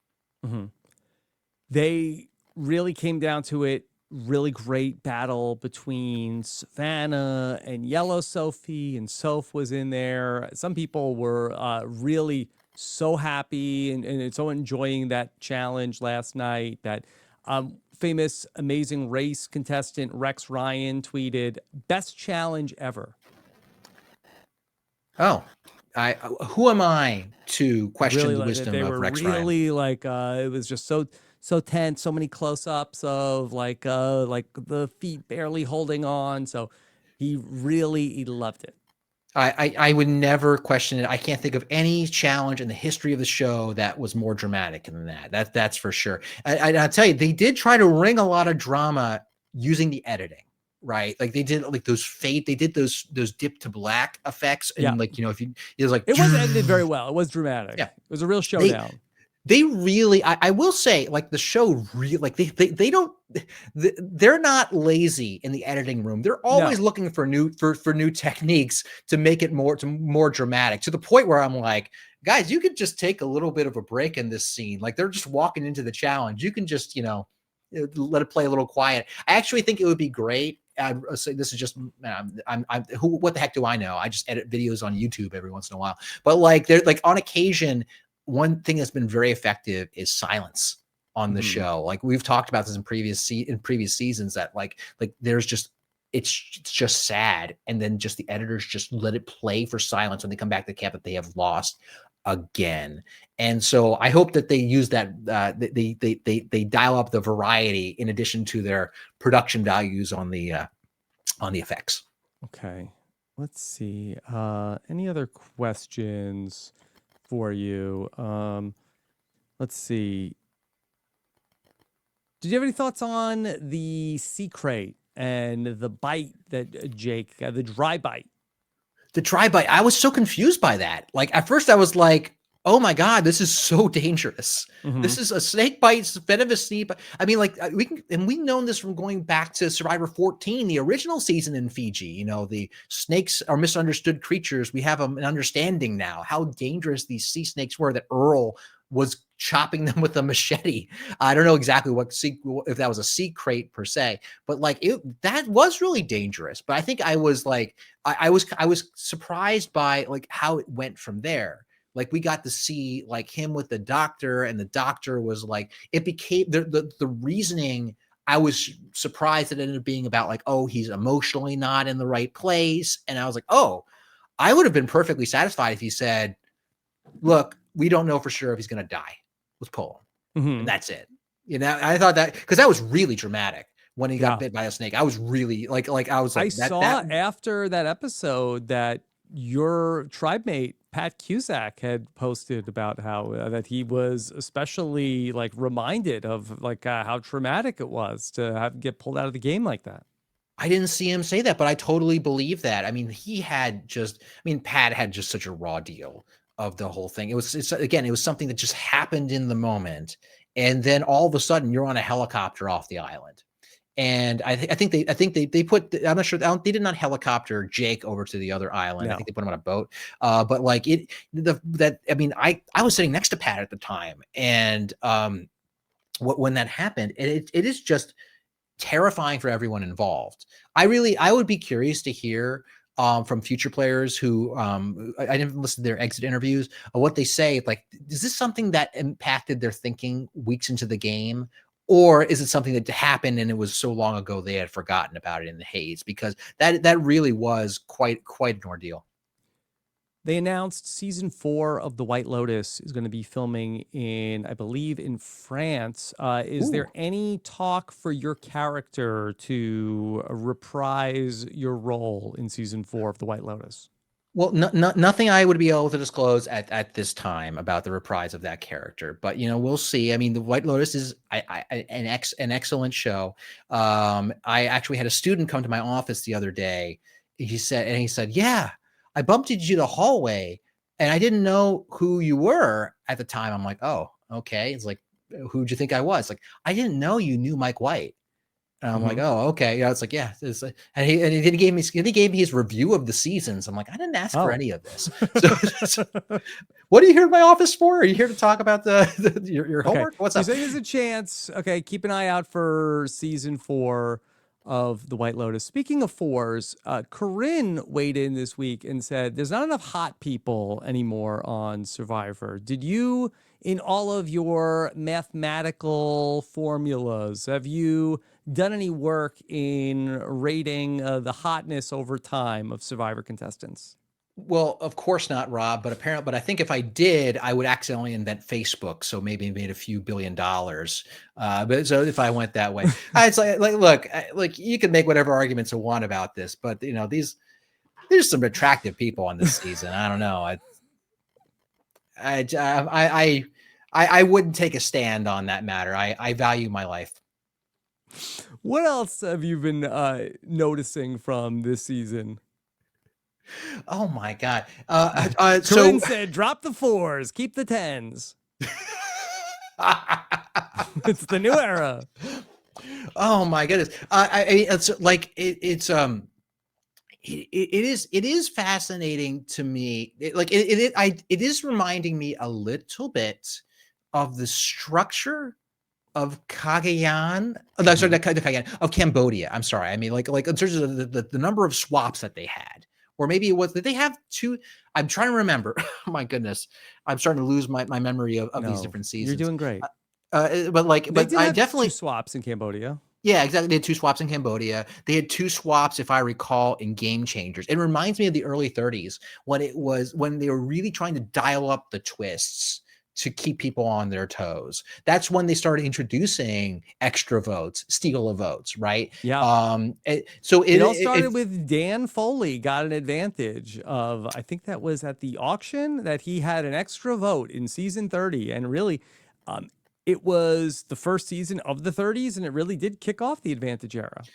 They really came down to it really great battle between Savannah and Yellow Sophie, and Soph was in there. Some people were really so happy and so enjoying that challenge last night that famous Amazing Race contestant Rex Ryan tweeted, "Best challenge ever." Oh, who am I to question Really the like that wisdom they of were Rex Ryan? really like it was just so tense, so many close-ups of like the feet barely holding on. So he loved it. I would never question it. I can't think of any challenge in the history of the show that was more dramatic than that. That's for sure. I'll tell you, they did try to wring a lot of drama using the editing, right? Like they did like those fade, they did those dip to black effects, Yeah. and like if you it was like It was edited very well. It was dramatic. yeah. It was a real They showdown. they really I will say like the show really like they don't they're not lazy in the editing room. They're always No. looking for new techniques to make it more dramatic, to the point where I'm like, guys, you could just take a little bit of a break in this scene. Like they're just walking into the challenge, you can just let it play a little quiet. I actually think it would be great. I'd say this is just what the heck do I know? I just edit videos on YouTube every once in a while, but like they're like on occasion, one thing that's been very effective is silence on the show. Like we've talked about this in previous seasons, that like there's just it's just sad, and then just the editors just let it play for silence when they come back to the camp that they have lost again. And so I hope that they use that they dial up the variety in addition to their production values on the effects. Okay. Let's see. Any other questions for you? Let's see. Did you have any thoughts on the sea crate and the bite that Jake, the dry bite? The dry bite, I was so confused by that. Like at first I was like, oh my God, this is so dangerous. This is a snake bite, venomous snake. I mean, like we've known this from going back to Survivor 14, the original season in Fiji. The snakes are misunderstood creatures. We have an understanding now how dangerous these sea snakes were, that Earl was chopping them with a machete. I don't know exactly if that was a sea crate per se, but like that was really dangerous. But I think I was like, I was surprised by like how it went from there. Like we got to see like him with the doctor, and the doctor was like, it became the reasoning. I was surprised that it ended up being about like, oh, he's emotionally not in the right place. And I was like, oh, I would have been perfectly satisfied if he said, look, we don't know for sure if he's going to die. Let's pull him. And that's it. I thought that, because that was really dramatic when he got bit by a snake. I was really like I was like, I saw after that episode that your tribe mate Pat Cusack had posted about how that he was especially like reminded of like how traumatic it was to get pulled out of the game like that. I didn't see him say that, but I totally believe that. I mean, Pat had just such a raw deal of the whole thing. It was something that just happened in the moment, and then all of a sudden you're on a helicopter off the island. And I think they put, I'm not sure, they did not helicopter Jake over to the other island. No. I think they put him on a boat. But like I was sitting next to Pat at the time, and when that happened, it is just terrifying for everyone involved. I would be curious to hear from future players who I didn't listen to their exit interviews of what they say. Like, is this something that impacted their thinking weeks into the game? Or is it something that happened and it was so long ago they had forgotten about it in the haze? Because that really was quite an ordeal. They announced season 4 of The White Lotus is going to be filming in, I believe, in France. Is there any talk for your character to reprise your role in season 4 of The White Lotus? Well, nothing I would be able to disclose at this time about the reprise of that character, but we'll see. I mean, The White Lotus is an excellent show. I actually had a student come to my office the other day. He said, "Yeah, I bumped into you the hallway, and I didn't know who you were at the time." I'm like, "Oh, okay." It's like, "Who'd you think I was?" Like, "I didn't know you knew Mike White." And I'm like, oh, okay. Yeah, it's like, yeah. It's like, and he gave me his review of the seasons. I'm like, I didn't ask for any of this. So, what are you here in my office for? Are you here to talk about your homework? What's up? So there's a chance. Okay, keep an eye out for season 4 of The White Lotus. Speaking of 4s, Corinne weighed in this week and said there's not enough hot people anymore on Survivor. Did you, in all of your mathematical formulas, have you done any work in rating the hotness over time of Survivor contestants? Well, of course not, Rob, but I think if I did, I would accidentally invent Facebook. So maybe made a few $1 billion. But so if I went that way, it's like look, like you can make whatever arguments you want about this, but you know, there's some attractive people on this season. I don't know. I wouldn't take a stand on that matter. I value my life. What else have you been noticing from this season? Oh my God. Corinne said, drop the 4s, keep the 10s. It's the new era. Oh my goodness. It's like, it is fascinating to me. It is reminding me a little bit of the structure of Cagayan, of Cambodia. I'm sorry. I mean, like in terms of the number of swaps that they had. Or maybe it was, did they have 2? I'm trying to remember. Oh my goodness. I'm starting to lose my memory of these different seasons. You're doing great. But I definitely 2 swaps in Cambodia. Yeah, exactly. They had 2 swaps in Cambodia. They had 2 swaps, if I recall, in Game Changers. It reminds me of the early 30s when they were really trying to dial up the twists to keep people on their toes. That's when they started introducing extra votes, steal of votes, right? Yeah. So it all started with Dan Foley got an advantage of, I think that was at the auction, that he had an extra vote in season 30. And really, it was the first season of the 30s, and it really did kick off the advantage era.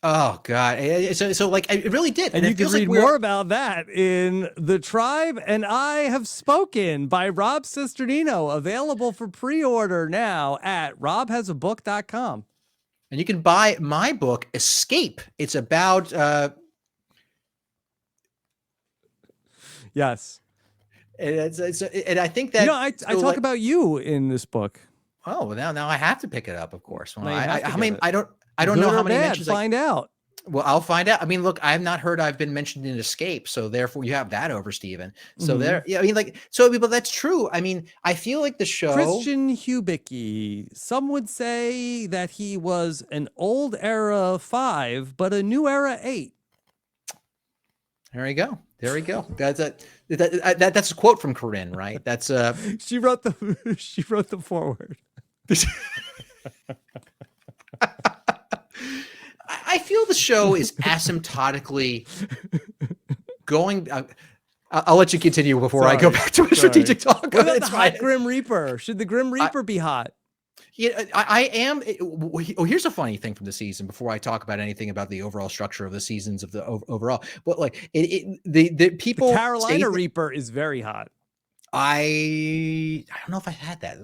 Oh God! So like it really did, and you can read more about that in The Tribe and I Have Spoken by Rob Cesternino, available for pre-order now at robhasabook.com. And you can buy my book, Escape. It's about yes, and I think that I talk about you in this book. Oh, well, now I have to pick it up, of course. Well, I don't know how many mentions. Find out. Well, I'll find out. I mean, look, I've not heard I've been mentioned in Escape, so therefore you have that over, Steven. So there, yeah, I mean, like, so but that's true. I mean, I feel like the show. Christian Hubicki. Some would say that he was an old era 5, but a new era 8. There we go. There we go. That's a quote from Corinne, right? That's she wrote the foreword. I feel the show is asymptotically going. I'll let you continue before I go back to a strategic talk. What about the hot Grim Reaper? Should the Grim Reaper be hot? Yeah, I am. Oh, here's a funny thing from the season before I talk about anything about the overall structure of the seasons of the overall. But like the people, the Carolina Reaper is very hot. I don't know if I had that,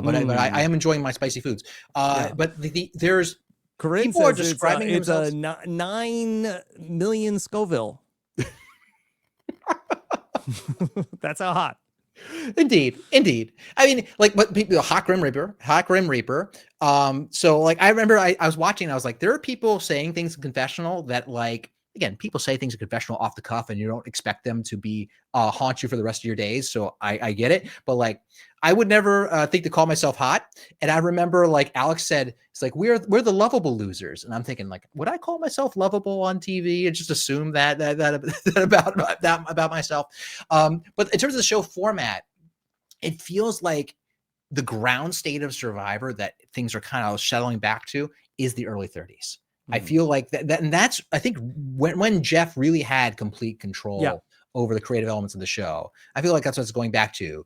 but I am enjoying my spicy foods. But there's Corinne people says are describing it's a 9 million Scoville. That's how hot. Indeed. I mean, like, what people, hot Grim Reaper. So like, I remember I was watching, and I was like, there are people saying things in confessional that, like, again, people say things in confessional off the cuff, and you don't expect them to be haunt you for the rest of your days. So I get it, but like, I would never think to call myself hot. And I remember, like, Alex said, it's like, we're the lovable losers. And I'm thinking, like, would I call myself lovable on TV and just assume that about myself? But in terms of the show format, it feels like the ground state of Survivor that things are kind of settling back to is the early 30s. I feel like that, and that's, I think, when Jeff really had complete control over the creative elements of the show. I feel like that's what it's going back to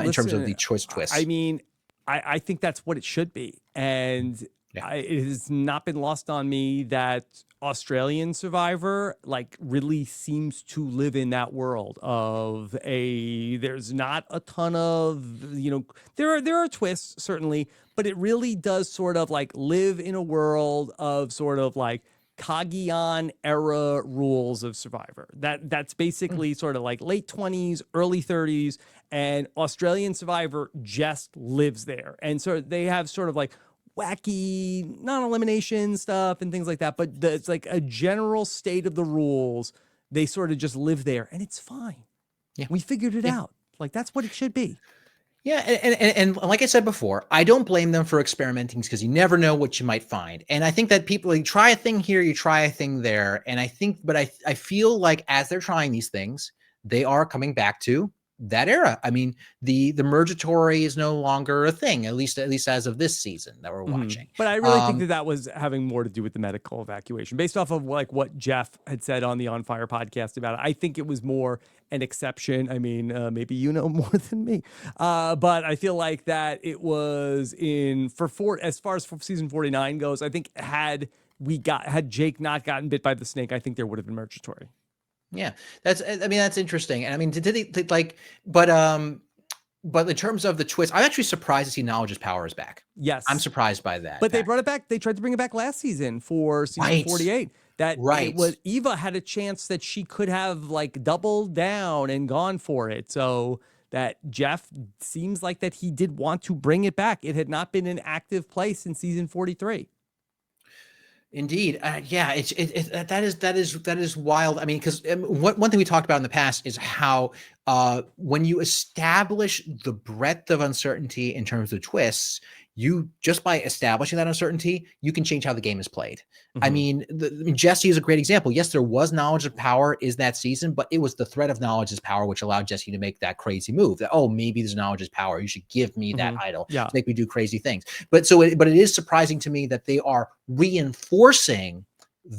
in terms of the choice twists. I mean, I think that's what it should be. And it has not been lost on me that Australian Survivor like really seems to live in that world of there's not a ton of, there are twists certainly, but it really does sort of like live in a world of sort of like Kagian era rules of Survivor. That's basically sort of like late 20s, early 30s, and Australian Survivor just lives there. And so they have sort of like wacky non-elimination stuff and things like that, but it's like a general state of the rules. They sort of just live there, and it's fine. Yeah. We figured it out. Like, that's what it should be. Yeah, and like I said before, I don't blame them for experimenting because you never know what you might find. And I think that people, you try a thing here, you try a thing there. And I feel like as they're trying these things, they are coming back to that era. I mean, the Mergatory is no longer a thing, at least as of this season that we're watching. But I really think that was having more to do with the medical evacuation, based off of like what Jeff had said on the On Fire podcast about it. I think it was more an exception. I mean, maybe you know more than me, but I feel like that it was as far as season 49 goes. I think had Jake not gotten bit by the snake, I think there would have been Mergatory. Yeah, that's interesting. And I mean, but in terms of the twist, I'm actually surprised to see Knowledge's power is back. Yes. I'm surprised by that. But they brought it back. They tried to bring it back last season for season 48. Eva had a chance that she could have like doubled down and gone for it. So that Jeff seems like that he did want to bring it back. It had not been an active place in season 43. Indeed. Yeah, that is wild. I mean, because one thing we talked about in the past is how when you establish the breadth of uncertainty in terms of twists, you just by establishing that uncertainty, you can change how the game is played. I mean, Jesse is a great example. Yes, there was Knowledge of Power is that season, but it was the threat of Knowledge's power which allowed Jesse to make that crazy move. That maybe there's Knowledge's power. You should give me that idol to make me do crazy things. But it is surprising to me that they are reinforcing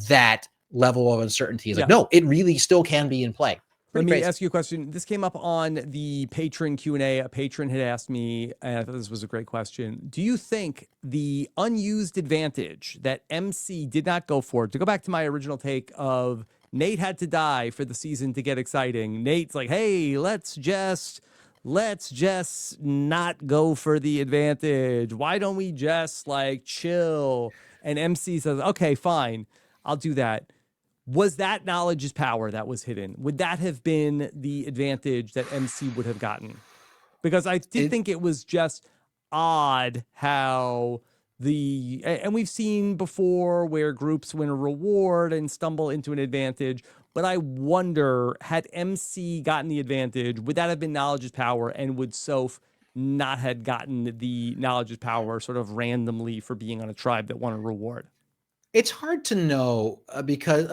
that level of uncertainty. It's like, no, it really still can be in play. Let me ask you a question. This came up on the patron Q&A. A patron had asked me, and I thought this was a great question. Do you think the unused advantage that MC did not go for, to go back to my original take of Nate had to die for the season to get exciting. Nate's like, hey, let's just not go for the advantage. Why don't we just like chill? And MC says, okay, fine, I'll do that. Was that Knowledge's power that was hidden? Would that have been the advantage that MC would have gotten? Because I did think it was just odd how and we've seen before where groups win a reward and stumble into an advantage, but I wonder, had MC gotten the advantage, would that have been Knowledge's power, and would Soph not had gotten the Knowledge's power sort of randomly for being on a tribe that won a reward? It's hard to know because,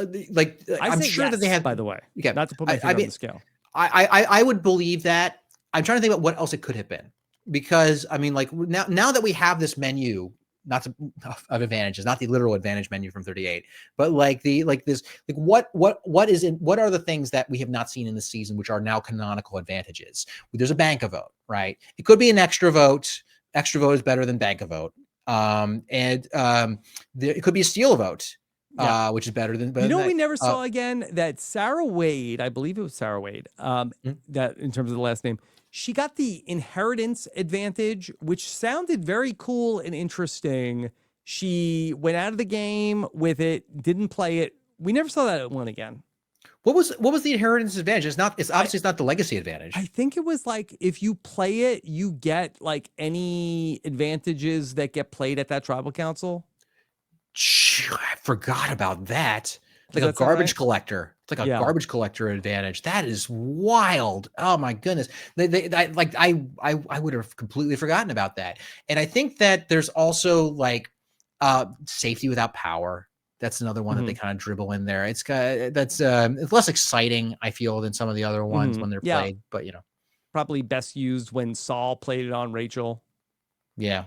I'm sure that they have. By the way, not to put my finger on the scale. I would believe that. I'm trying to think about what else it could have been, because I mean, like now that we have this menu, of advantages, not the literal advantage menu from 38, but what are the things that we have not seen in the season which are now canonical advantages? There's a bank a vote, right? It could be an extra vote. Extra vote is better than bank a vote. It could be a steal a vote, which is better than. We never saw again that Sarah Wade, I believe it was Sarah Wade, that in terms of the last name, she got the inheritance advantage, which sounded very cool and interesting. She went out of the game with it, didn't play it. We never saw that one again. What was the inheritance advantage? It's obviously not the legacy advantage. I think it was like if you play it, you get like any advantages that get played at that tribal council. I forgot about that. Like a garbage collector. It's like a garbage collector advantage. That is wild. Oh my goodness. I would have completely forgotten about that. And I think that there's also like safety without power. That's another one that they kind of dribble in there. It's less exciting, I feel, than some of the other ones when they're played. But probably best used when Saul played it on Rachel. Yeah.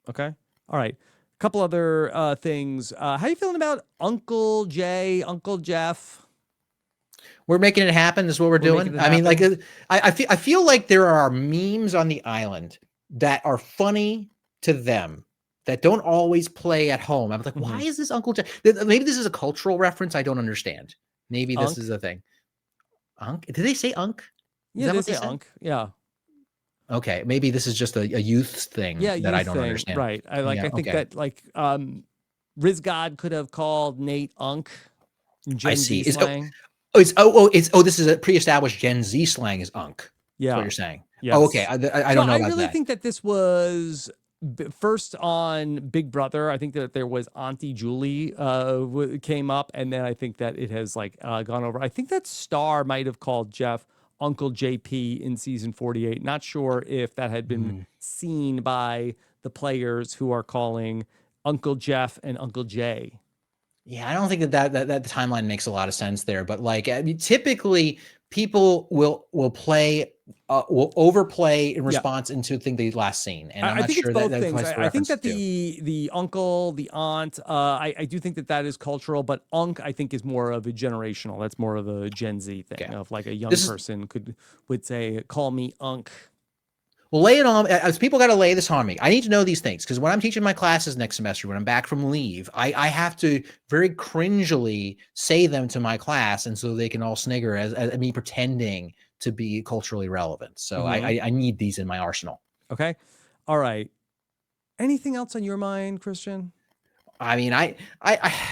Okay. All right. Couple other things. How are you feeling about Uncle Jay, Uncle Jeff? We're making it happen. This is what we're doing. I mean, like, I feel like there are memes on the island that are funny to them that don't always play at home. I was like, why is this Uncle Jeff? Maybe this is a cultural reference I don't understand. Maybe this is a thing. Unk? Did they say Unk? Yeah, they say Unk. Yeah. Okay, maybe this is just a youth thing that I don't understand. Right. I think that Riz God could have called Nate Unk. I see. Slang. This is a pre-established Gen Z slang is Unk. Yeah. That's what you're saying. Yes. Oh, okay. I don't know about that. I really think that this was first on Big Brother. I think that there was Auntie Julie came up, and then I think that it has gone over. I think that Star might have called Jeff Uncle JP in season 48. Not sure if that had been seen by the players who are calling Uncle Jeff and Uncle Jay. Yeah, I don't think that the timeline makes a lot of sense there. But typically people will overplay in response into thing they last seen, and I'm not think sure it's both that things. I think that too. the uncle, the aunt, I do think that is cultural, but Unk I think is more of a generational. That's more of a Gen Z thing of a young person would say, "Call me Unk." Well, lay it on. As people got to lay this on me. I need to know these things because when I'm teaching my classes next semester, when I'm back from leave, I have to very cringily say them to my class, and so they can all snigger as me pretending to be culturally relevant. So I need these in my arsenal. Okay, all right. Anything else on your mind, Christian? I mean, I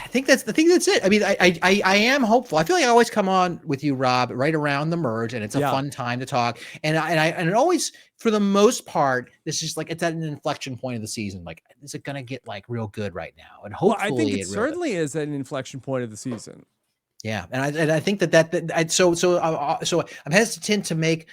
think that's it. I mean, I am hopeful. I feel like I always come on with you, Rob, right around the merge, and it's a fun time to talk. And it always, for the most part, it's just it's at an inflection point of the season. Like, is it gonna get real good right now? And hopefully, I think it certainly is at an inflection point of the season. Yeah, and I think so I'm hesitant to make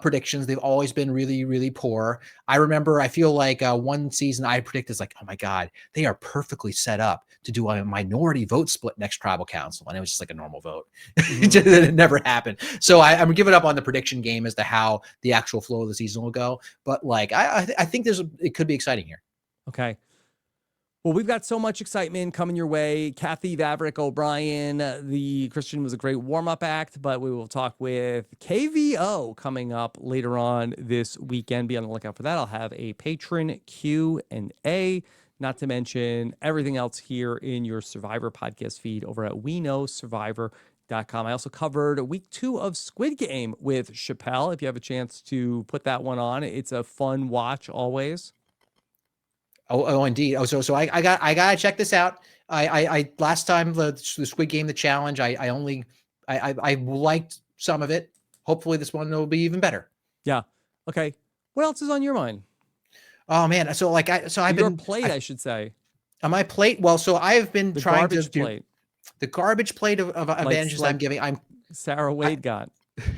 predictions. They've always been really, really poor. I remember I feel like one season I predicted oh my God, they are perfectly set up to do a minority vote split next tribal council, and it was just a normal vote. It never happened. So I'm giving up on the prediction game as to how the actual flow of the season will go. But I think it could be exciting here. Okay. Well, we've got so much excitement coming your way. Kathy Vavrick O'Brien, the Christian was a great warm-up act, but we will talk with KVO coming up later on this weekend. Be on the lookout for that. I'll have a patron Q&A, not to mention everything else here in your Survivor podcast feed over at WeKnowSurvivor.com. I also covered week 2 of Squid Game with Chappelle. If you have a chance to put that one on, it's a fun watch always. Oh, indeed. Oh, so I gotta check this out. I last time the Squid Game, the challenge, I liked some of it. Hopefully this one will be even better. Yeah. Okay. What else is on your mind? Oh man. So I've your been plate, I should say. On my plate. Well, so I've been trying to do plate. The garbage plate of advantages I'm giving. Sarah Wade got.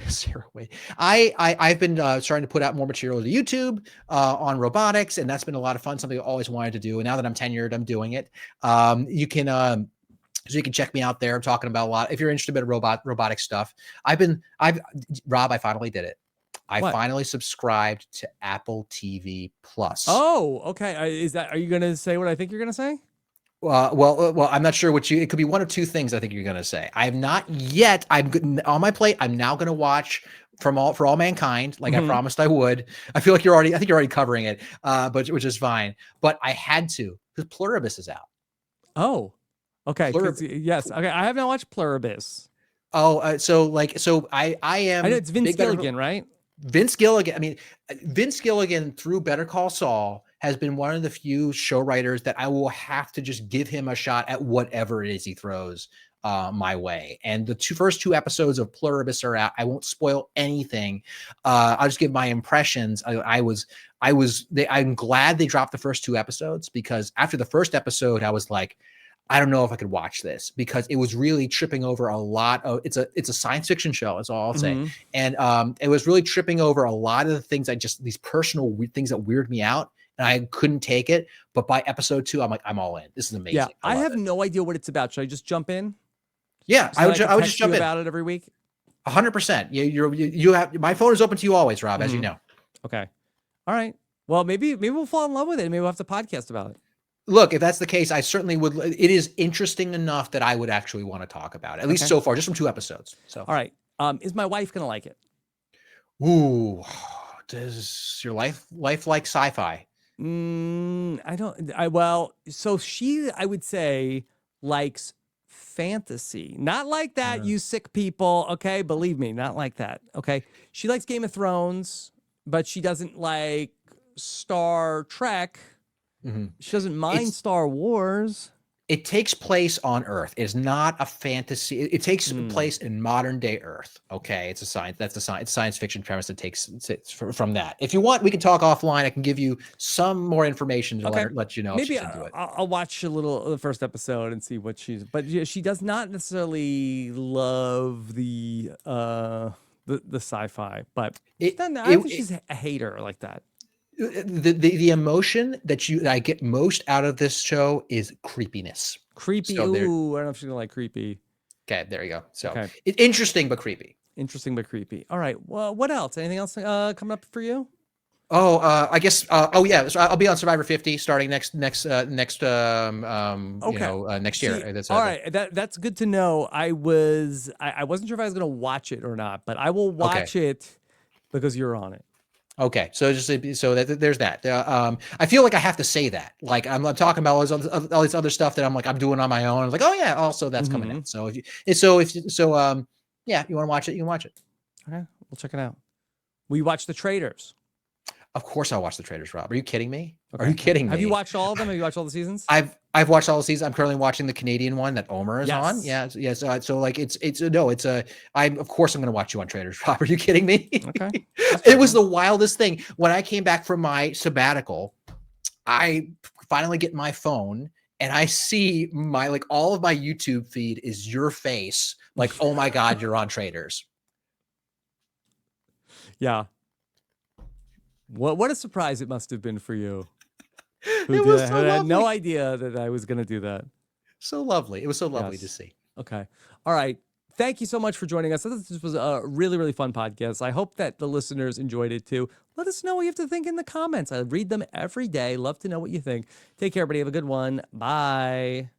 Sarah Wade. I've been starting to put out more material to YouTube on robotics, and that's been a lot of fun. Something I always wanted to do, and now that I'm tenured, I'm doing it. You can check me out there. I'm talking about a lot. If you're interested in robotic stuff, Rob, I finally did it. I finally subscribed to Apple TV Plus. Oh, okay. Are you going to say what I think you're going to say? Well, I'm not sure it could be one of two things I think you're going to say. I'm not yet. I'm on my plate. I'm now going to watch For All Mankind, like I promised I would. I feel like I think you're already covering it, but which is fine. But I had to because Pluribus is out. Oh, okay. Yes. Okay. I have not watched Pluribus. Oh, so I am. I know it's Vince Gilligan, right? Vince Gilligan. I mean, Vince Gilligan through Better Call Saul has been one of the few show writers that I will have to just give him a shot at whatever it is he throws my way. And the first two episodes of Pluribus are out. I won't spoil anything. I'll just give my impressions. I'm glad they dropped the first 2 episodes because after the first episode, I was like, I don't know if I could watch this because it was really tripping over a lot of it's a science fiction show. That's all I'll say. And it was really tripping over a lot of the things these personal things that weird me out. And I couldn't take it. But by episode 2, I'm like, I'm all in. This is amazing. Yeah, I have no idea what it's about. Should I just jump in? Yeah, I would just jump in about it every week. 100%. You have my phone is open to you always, Rob, as you know. Okay. All right. Well, maybe we'll fall in love with it. Maybe we'll have to podcast about it. Look, if that's the case, I certainly would. It is interesting enough that I would actually want to talk about it, at least so far, just from 2 episodes. So, all right. Is my wife going to like it? Ooh, does your life like sci-fi? So she, I would say, likes fantasy. Not like that, you sick people, okay? Believe me, not like that, okay? She likes Game of Thrones, but she doesn't like Star Trek. She doesn't mind Star Wars. It takes place on Earth. It is not a fantasy. It takes place in modern day Earth. Okay, it's a science. That's a science. It's science fiction premise that takes from that. If you want, we can talk offline. I can give you some more information to let you know. Maybe if she's into it. I'll watch the first episode and see what she's. But she does not necessarily love the sci-fi. But I don't think she's a hater like that. The emotion that I get most out of this show is creepiness. Creepy. So Ooh, I don't know if she's gonna like creepy. Okay, there you go. So it's interesting but creepy. Interesting but creepy. All right. Well, what else? Anything else coming up for you? Oh, I guess. Oh, yeah. So I'll be on Survivor 50 starting next next year. All right. That's good to know. I wasn't sure if I was gonna watch it or not, but I will watch it because you're on it. Okay, so there's that. I feel like I have to say that. Like I'm talking about all this other stuff that I'm doing on my own. I'm like, oh yeah, also that's coming in. So you want to watch it, you can watch it. Okay, we'll check it out. Will you watch The Traitors? Of course, I'll watch The Traitors, Rob. Are you kidding me? Okay. Are you kidding me? Have you watched all of them? Have you watched all the seasons? I've watched all the seasons. I'm currently watching the Canadian one that Omer is on. Yeah, yes. So like of course I'm going to watch you on Traitors, Rob. Are you kidding me? Okay. It was the wildest thing when I came back from my sabbatical. I finally get my phone and I see all of my YouTube feed is your face. Like, oh my God, you're on Traitors. Yeah. What a surprise it must have been for you. It was so lovely. I had no idea that I was going to do that. So lovely. It was so lovely to see. Okay. All right. Thank you so much for joining us. This was a really, really fun podcast. I hope that the listeners enjoyed it too. Let us know what you have to think in the comments. I read them every day. Love to know what you think. Take care, everybody. Have a good one. Bye.